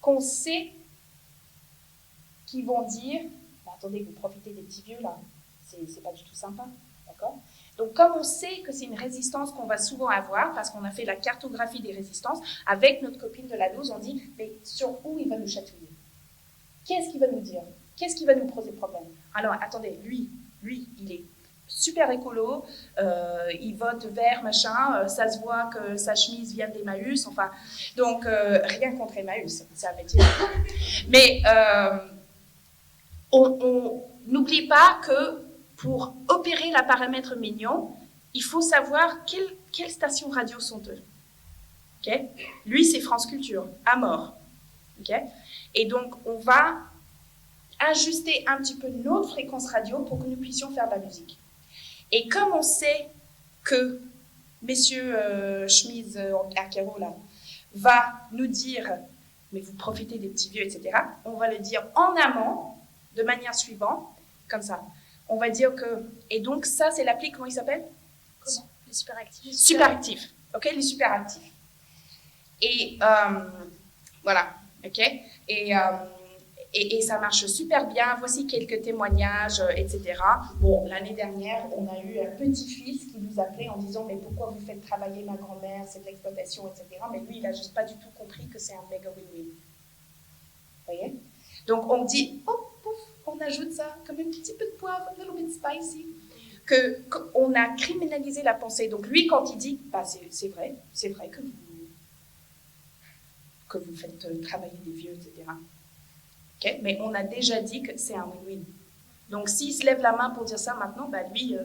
[SPEAKER 2] qu'on sait qu'ils vont dire bah, attendez, vous profitez des petits vieux là, c'est pas du tout sympa, d'accord? Donc, comme on sait que c'est une résistance qu'on va souvent avoir, parce qu'on a fait la cartographie des résistances, avec notre copine de la loose, on dit, mais sur où il va nous chatouiller? Qu'est-ce qu'il va nous dire? Qu'est-ce qui va nous poser problème? Alors, attendez, lui, il est super écolo, il vote vert, machin, ça se voit que sa chemise vient d'Emmaüs, enfin, donc, rien contre Emmaüs, c'est un métier. Mais, on n'oublie pas que pour opérer la paramètre mignon, il faut savoir quelles stations radio sont eux. Okay? Lui, c'est France Culture, à mort. Okay? Et donc, on va ajuster un petit peu notre fréquence radio pour que nous puissions faire de la musique. Et comme on sait que messieurs chemise à carreaux là va nous dire mais vous profitez des petits vieux, etc., on va le dire en amont de manière suivante, comme ça. On va dire que... Et donc, ça, c'est l'appli, comment il s'appelle?
[SPEAKER 1] Comment? Les superactifs.
[SPEAKER 2] Superactifs, ok? Les superactifs. Et voilà, ok? Et ça marche super bien. Voici quelques témoignages, etc. Bon, l'année dernière, on a eu un petit-fils qui nous appelait en disant « Mais pourquoi vous faites travailler ma grand-mère? C'est de l'exploitation, etc. » Mais lui, il n'a juste pas du tout compris que c'est un méga win-win. Vous voyez? Donc, on dit « Oh, pouf, on ajoute ça comme un petit peu de poivre, a little bit spicy. » Qu'on a criminalisé la pensée. Donc, lui, quand il dit bah, « C'est vrai que vous faites travailler des vieux, etc. » Okay? Mais on a déjà dit que c'est un win-win. Donc, s'il se lève la main pour dire ça maintenant, bah, lui,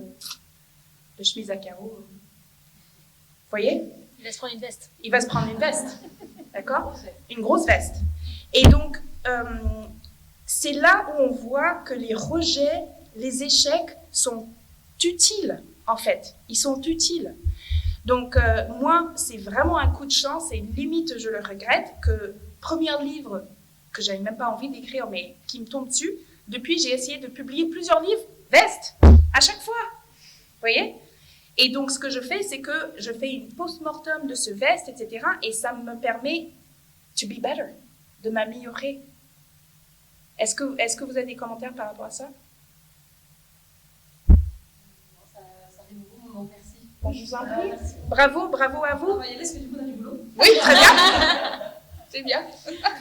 [SPEAKER 2] le chemise à carreaux, vous voyez?
[SPEAKER 1] Il va se prendre une veste.
[SPEAKER 2] Il va se prendre une veste, d'accord? Une grosse veste. Et donc, c'est là où on voit que les rejets, les échecs sont utiles, en fait. Ils sont utiles. Donc, moi, c'est vraiment un coup de chance et limite, je le regrette, que premier livre que j'avais même pas envie d'écrire, mais qui me tombe dessus, depuis, j'ai essayé de publier plusieurs livres, vestes, à chaque fois. Vous voyez? Et donc, ce que je fais, c'est que je fais une post-mortem de ce veste, etc., et ça me permet to be better, de m'améliorer. Est-ce que vous avez des commentaires par rapport à ça?
[SPEAKER 3] Ça arrive au bon moment, merci.
[SPEAKER 2] Bon, je vous en prie. Bravo à vous.
[SPEAKER 3] On va y aller parce que du coup, on a du boulot.
[SPEAKER 2] Oui, très bien. C'est bien.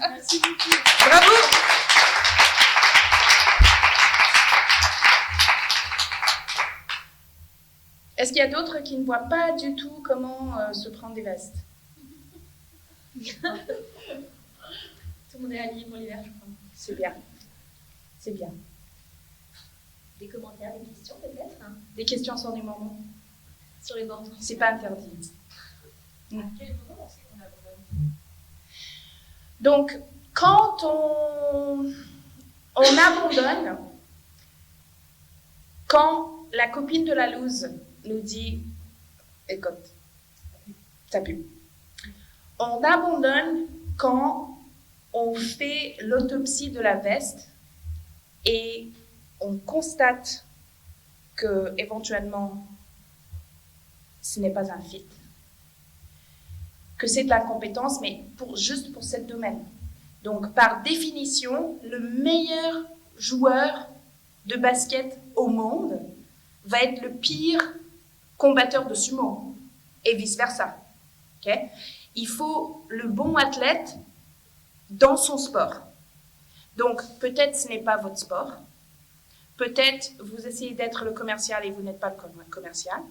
[SPEAKER 3] Merci beaucoup.
[SPEAKER 2] Bravo. Est-ce qu'il y a d'autres qui ne voient pas du tout comment se prendre des vestes?
[SPEAKER 1] Tout le monde est habillé pour l'hiver, je crois.
[SPEAKER 2] C'est bien. C'est bien.
[SPEAKER 1] Des commentaires, des questions peut-être hein?
[SPEAKER 2] Des questions sur les Mormons?
[SPEAKER 1] Sur les bords.
[SPEAKER 2] C'est pas interdit.
[SPEAKER 3] À quel moment on sait qu'on abandonne?
[SPEAKER 2] Donc, quand on abandonne, quand la copine de la loose nous dit « Écoute, ça pue ». On abandonne quand on fait l'autopsie de la veste et on constate que éventuellement ce n'est pas un fit, que c'est de l'incompétence, mais juste pour ce domaine. Donc, par définition, le meilleur joueur de basket au monde va être le pire combatteur de sumo, et vice-versa. Okay? Il faut le bon athlète dans son sport. Donc, peut-être ce n'est pas votre sport. Peut-être vous essayez d'être le commercial et vous n'êtes pas le commercial.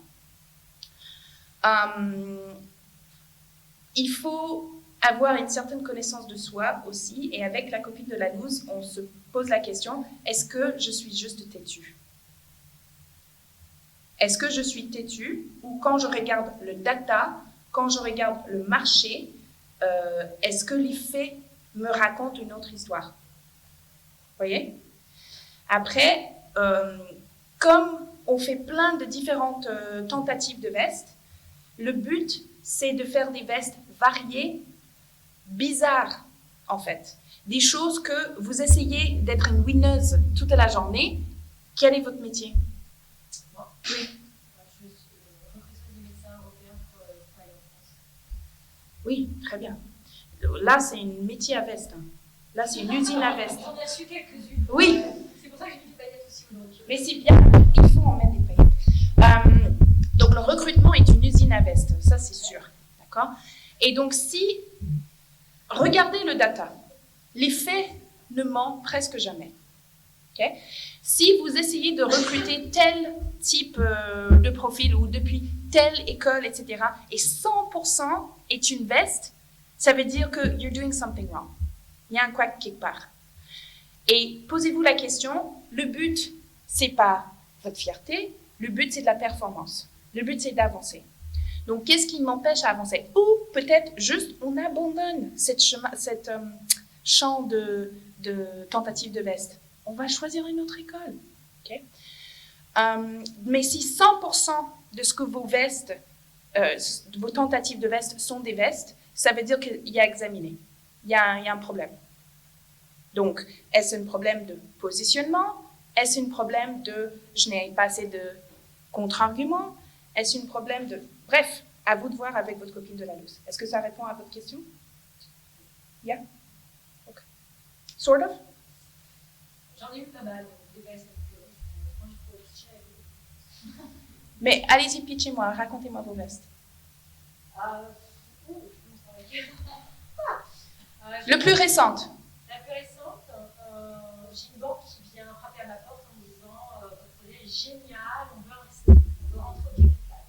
[SPEAKER 2] Il faut avoir une certaine connaissance de soi aussi, et avec la copine de la loose, on se pose la question, est-ce que je suis juste têtue? Est-ce que je suis têtue, ou quand je regarde le data, quand je regarde le marché, est-ce que les faits me racontent une autre histoire? Vous voyez? Après, comme on fait plein de différentes tentatives de vestes, le but, c'est de faire des vestes variées, bizarres, en fait. Des choses que vous essayez d'être une winneuse toute la journée. Quel est votre métier?
[SPEAKER 3] Moi,
[SPEAKER 2] oui.
[SPEAKER 3] Je suis recruteuse du médecin européen pour travailler en France.
[SPEAKER 2] Oui, très bien. Là, c'est un métier à veste. Hein. Là, c'est une usine à veste.
[SPEAKER 3] J'en ai reçu quelques-unes.
[SPEAKER 2] Oui.
[SPEAKER 3] C'est pour ça que j'ai mis des paillettes aussi aujourd'hui.
[SPEAKER 2] Mais c'est bien, il faut en mettre des paillettes. machine à veste, ça c'est sûr. D'accord? Et donc, regardez le data, les faits ne mentent presque jamais. Okay? Si vous essayez de recruter tel type de profil ou depuis telle école, etc., et 100% est une veste, ça veut dire que you're doing something wrong. Il y a un couac quelque part. Et posez-vous la question, le but, c'est pas votre fierté, le but, c'est de la performance. Le but, c'est d'avancer. Donc, qu'est-ce qui m'empêche à avancer? Ou peut-être juste, on abandonne cette champ de tentative de veste. On va choisir une autre école. Okay? Mais si 100% de ce que vos vestes, vos tentatives de veste sont des vestes, ça veut dire qu'il y a examiné. Il y a un problème. Donc, est-ce un problème de positionnement? Est-ce un problème de je n'ai pas assez de contre-arguments? Est-ce un problème de... Bref, à vous de voir avec votre copine de la loose. Est-ce que ça répond à votre question? Yeah? Okay. Sort of?
[SPEAKER 3] J'en ai eu pas mal, des vestes avec
[SPEAKER 2] Mais allez-y, pitchez-moi, racontez-moi vos vestes. Le plus récente.
[SPEAKER 3] La plus récente, j'ai une banque qui vient frapper à ma porte en me disant votre projet est génial, on veut investir, on veut rentrer au capital.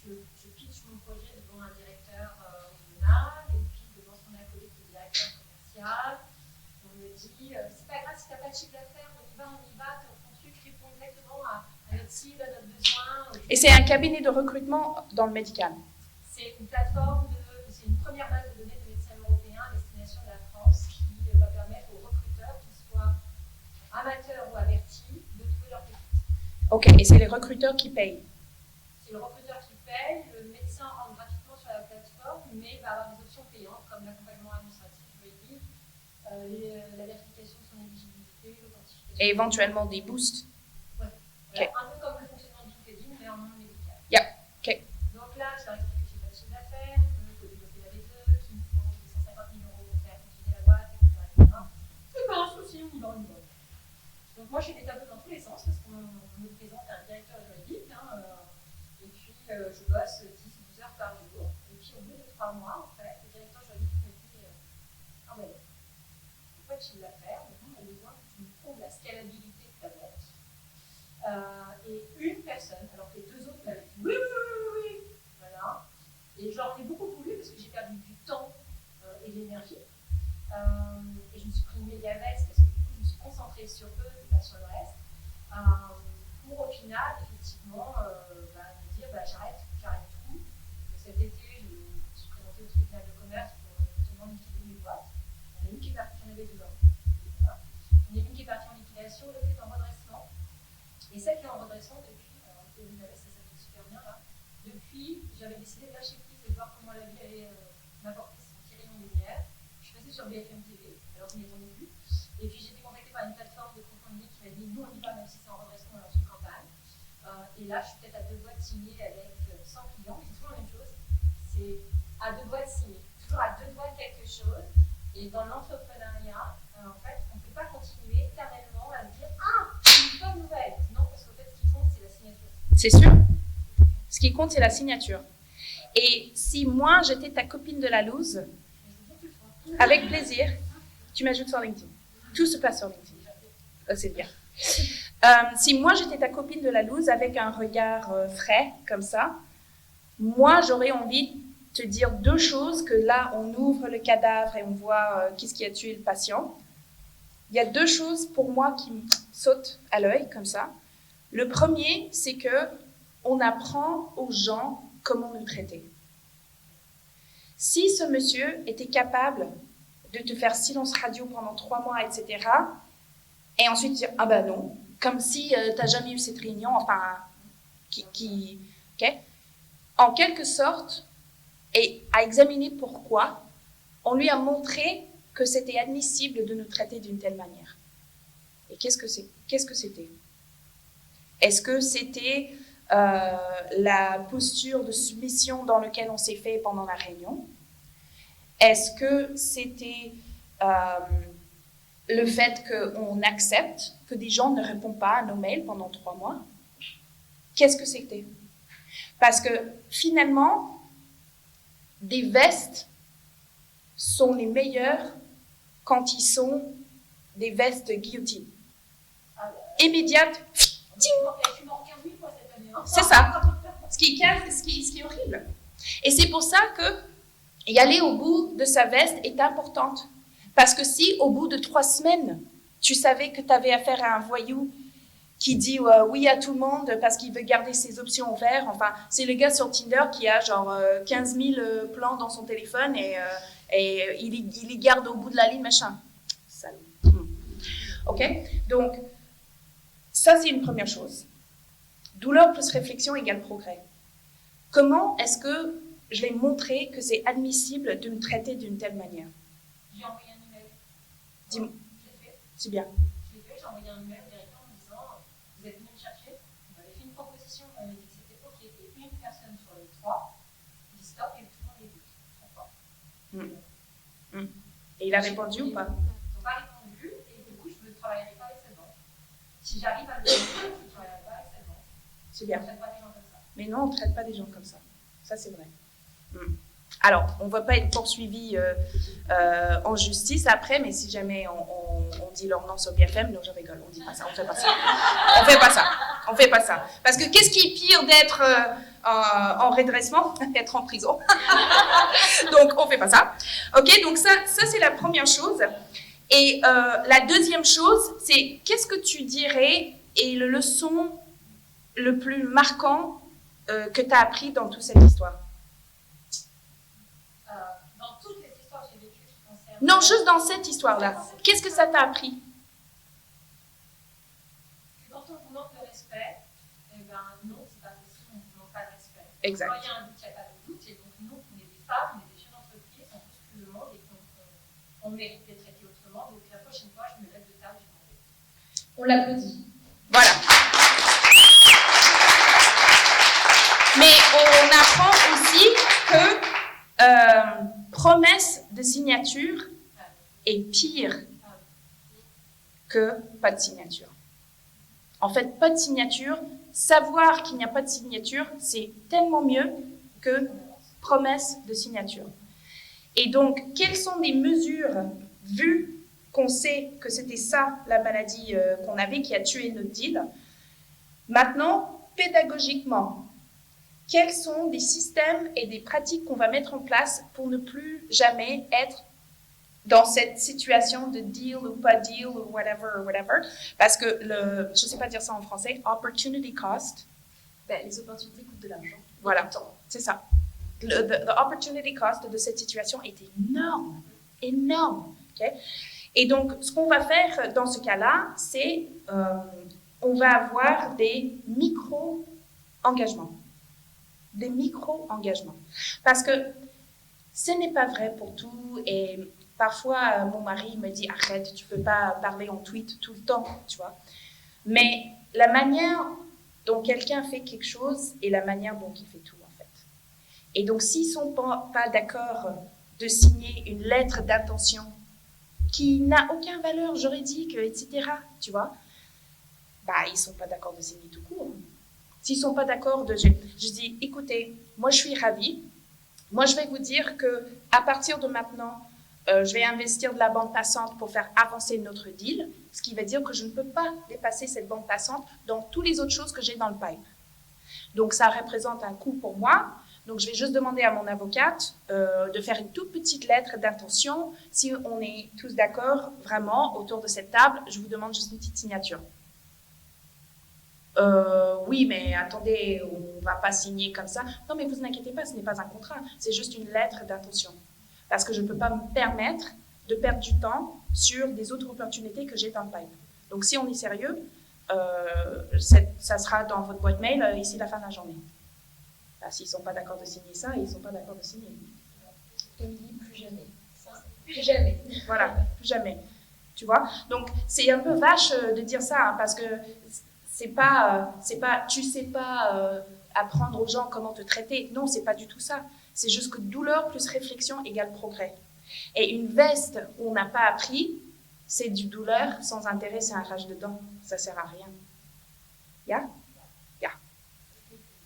[SPEAKER 3] Je pitch mon projet devant un directeur régional et puis devant son acolyte, le directeur commercial. On me dit c'est pas grave si tu n'as pas de chiffre d'affaires, on y va, ton truc répond exactement à notre cible, à notre besoin.
[SPEAKER 2] Et c'est un cabinet de recrutement dans le médical.
[SPEAKER 3] C'est une plateforme, c'est une première base de données de médecins européens à destination de la France qui va permettre aux recruteurs, qu'ils soient amateurs ou avertis, de trouver leur pépite.
[SPEAKER 2] Ok, et c'est les recruteurs qui payent.
[SPEAKER 3] C'est le recruteur qui paye, le médecin rentre gratuitement sur la plateforme, mais va avoir des options payantes comme l'accompagnement administratif juridique, la vérification de son éligibilité, l'authentification.
[SPEAKER 2] Et éventuellement des boosts.
[SPEAKER 3] Ouais.
[SPEAKER 2] Okay.
[SPEAKER 3] Voilà, un peu comme le fonctionnement de LinkedIn, mais en monde médical.
[SPEAKER 2] Yeah. Ok.
[SPEAKER 3] Donc là, je leur explique que j'ai pas de chiffre d'affaires, qu'il faut développer la V2, qu'il me faut 250 000 € pour faire fonctionner la boîte, etc. C'est pas un souci, on y va, Donc moi, je fais des tableaux dans tous les sens parce qu'on me présente un directeur juridique, et puis je bosse 10-12 heures par jour. Et puis au bout de 3 mois, en fait, le directeur juridique me dit ah ben, en fait, je vais la faire, mais on a besoin que tu me prouves la scalabilité de ta boîte. Et une personne, alors que les deux autres m'avaient dit oui. Voilà. Et j'en ai beaucoup voulu parce que j'ai perdu du temps et de l'énergie. Et je me suis pris une méga veste parce que du coup, je me suis concentrée sur eux et pas sur le reste. Pour au final, effectivement, me dire j'arrête tout. Cet été, je me suis présentée au tribunal de commerce pour justement liquider mes boîtes. Il y en a une qui est partie, j'en avais deux. Voilà. Il y en a une qui est partie en liquidation, l'autre est en redressement. Et celle qui est en redressement depuis, alors vous avez ça s'appelle super bien là, depuis, j'avais décidé de lâcher prise et de voir comment la vie allait m'apporter son petit rayon de lumière. Je suis passée sur BFM TV, alors je n'y attendais plus. Et puis j'ai été contactée par une plateforme de crowdfunding qui m'a dit nous on y va même si c'est en redressement, on lance une campagne. Et là je suis peut-être à 2 doigts de signer avec 100 clients, mais c'est toujours la même chose. C'est à 2 doigts de signer, toujours à 2 doigts de quelque chose. Et dans l'entrepreneuriat, en fait, on ne peut pas continuer éternellement à se dire ah, c'est une bonne nouvelle. Non, parce qu'en fait, ce qui compte, c'est la signature.
[SPEAKER 2] C'est sûr. Ce qui compte, c'est la signature. Et si moi, j'étais ta copine de la loose, avec plaisir, tu m'ajoutes sur LinkedIn. Tout se passe sur LinkedIn. C'est bien. Si moi, j'étais ta copine de la loose, avec un regard frais, comme ça, moi, j'aurais envie de te dire 2 choses, que là, on ouvre le cadavre et on voit qu'est-ce qui a tué le patient. Il y a 2 choses pour moi qui me sautent à l'œil, comme ça. Le premier, c'est que on apprend aux gens comment nous traiter. Si ce monsieur était capable de te faire silence radio pendant 3 mois, etc., et ensuite dire ah ben non, comme si tu n'as jamais eu cette réunion, enfin, okay? En quelque sorte, et à examiner pourquoi, on lui a montré que c'était admissible de nous traiter d'une telle manière. Et qu'est-ce que c'était? Est-ce que c'était la posture de soumission dans laquelle on s'est fait pendant la réunion? Est-ce que c'était le fait qu'on accepte que des gens ne répondent pas à nos mails pendant 3 mois? Qu'est-ce que c'était? Parce que finalement, des vestes sont les meilleures quand ils sont des vestes guillotine. Immédiate, c'est ça. Ce qui est horrible. Et c'est pour ça que y aller au bout de sa veste est importante. Parce que si, au bout de 3 semaines, tu savais que tu avais affaire à un voyou qui dit oui à tout le monde parce qu'il veut garder ses options ouvertes, enfin, c'est le gars sur Tinder qui a genre 15 000 plans dans son téléphone et il y garde au bout de la ligne, machin. Salaud. OK? Donc, ça, c'est une première chose. Douleur plus réflexion égale progrès. Comment est-ce que je vais montrer que c'est admissible de me traiter d'une telle manière?
[SPEAKER 4] J'ai envoyé un email.
[SPEAKER 2] Dis-moi.
[SPEAKER 4] Je l'ai fait.
[SPEAKER 2] C'est bien.
[SPEAKER 4] Je l'ai fait, j'ai envoyé un email au directeur en disant vous êtes venu me chercher, vous m'avez fait une proposition, vous m'avez dit que c'était OK. Et une personne sur les 3 dit stop et tout le monde les doute.
[SPEAKER 2] Et il a répondu ou pas?
[SPEAKER 4] Ils n'ont pas répondu et du coup, je ne travaillerai pas avec cette banque. Si j'arrive à le faire, je ne travaillerai pas avec cette banque.
[SPEAKER 2] C'est bien.
[SPEAKER 4] On ne traite pas des gens comme ça.
[SPEAKER 2] Mais non, on ne traite pas des gens comme ça. Ça, c'est vrai. Alors, on ne va pas être poursuivi en justice après, mais si jamais on dit leur nom sur BFM, non, je rigole, on ne dit pas ça, on ne fait pas ça. On fait pas ça. On fait pas ça. Parce que qu'est-ce qui est pire d'être en redressement? Être en prison. Donc, on ne fait pas ça. OK, donc ça c'est la première chose. Et la deuxième chose, c'est qu'est-ce que tu dirais est le leçon le plus marquant que tu as appris dans toute cette histoire?
[SPEAKER 4] Dans toutes les histoires que j'ai vécues qui concernent...
[SPEAKER 2] Non, juste dans cette histoire-là. Qu'est-ce que ça t'a appris?
[SPEAKER 4] Quand on vous manque de respect, eh ben non, c'est pas possible, on ne vous manque pas de respect.
[SPEAKER 2] Exact.
[SPEAKER 4] Quand il y a un doute, il n'y a pas de doute, et donc nous, on est des femmes, on est des chefs d'entreprise, on pousse tout le monde et qu'on mérite d'être traités autrement. Donc la prochaine fois, je me lève de table, je m'en vais.
[SPEAKER 1] On l'applaudit.
[SPEAKER 2] Voilà. Mais on apprend aussi que promesse de signature est pire que pas de signature. En fait, pas de signature, savoir qu'il n'y a pas de signature, c'est tellement mieux que promesse de signature. Et donc, quelles sont les mesures, vu qu'on sait que c'était ça la maladie qu'on avait qui a tué notre deal, maintenant, pédagogiquement, quels sont des systèmes et des pratiques qu'on va mettre en place pour ne plus jamais être dans cette situation de deal ou pas deal ou whatever. Parce que je ne sais pas dire ça en français, opportunity cost.
[SPEAKER 1] Les opportunités coûtent de l'argent.
[SPEAKER 2] Voilà, c'est ça. The opportunity cost de cette situation est énorme. Énorme. Okay? Et donc, ce qu'on va faire dans ce cas-là, c'est on va avoir des micro-engagements. Des micro-engagements. Parce que ce n'est pas vrai pour tout. Et parfois, mon mari me dit « Arrête, tu ne peux pas parler en tweet tout le temps. » tu vois. Mais la manière dont quelqu'un fait quelque chose est la manière dont il fait tout, en fait. Et donc, s'ils ne sont pas d'accord de signer une lettre d'intention qui n'a aucune valeur juridique, etc., tu vois, ils ne sont pas d'accord de signer tout court. S'ils ne sont pas d'accord je dis, écoutez, moi je suis ravie. Moi je vais vous dire qu'à partir de maintenant, je vais investir de la bande passante pour faire avancer notre deal, ce qui veut dire que je ne peux pas dépasser cette bande passante dans toutes les autres choses que j'ai dans le pipe. Donc ça représente un coût pour moi. Donc je vais juste demander à mon avocate de faire une toute petite lettre d'intention. Si on est tous d'accord, vraiment, autour de cette table, je vous demande juste une petite signature. Oui, mais attendez, on ne va pas signer comme ça. Non, mais vous inquiétez pas, ce n'est pas un contrat, c'est juste une lettre d'intention. Parce que je ne peux pas me permettre de perdre du temps sur des autres opportunités que j'ai dans le pipe. Donc, si on est sérieux, ça sera dans votre boîte mail ici la fin de la journée. S'ils ne sont pas d'accord de signer ça, ils ne sont pas d'accord de signer.
[SPEAKER 1] Émilie, plus jamais. Ça, plus jamais.
[SPEAKER 2] Voilà, plus jamais. Tu vois? Donc, c'est un peu vache de dire ça, hein, parce que c'est pas, tu sais pas apprendre aux gens comment te traiter. Non, c'est pas du tout ça. C'est juste que douleur plus réflexion égale progrès. Et une veste où on n'a pas appris, c'est du douleur sans intérêt, c'est un rage dedans. Ça sert à rien. Ya?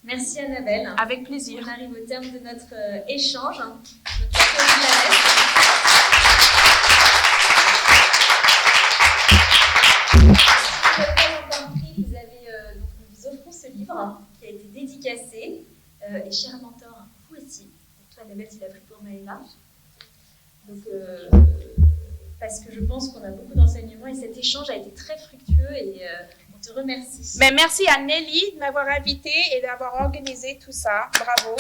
[SPEAKER 1] Merci Annabelle.
[SPEAKER 2] Avec plaisir.
[SPEAKER 1] On arrive au terme de notre échange. Donc, la pause de la messe. Si vous n'avez pas encore pris, vous avez, donc, nous vous offrons ce livre qui a été dédicacé. Et cher mentor, vous aussi. Pour toi Annabelle, tu l'as pris pour Maëva. Donc, parce que je pense qu'on a beaucoup d'enseignements et cet échange a été très fructueux et on te remercie.
[SPEAKER 2] Mais merci à Nelly de m'avoir invitée et d'avoir organisé tout ça. Bravo.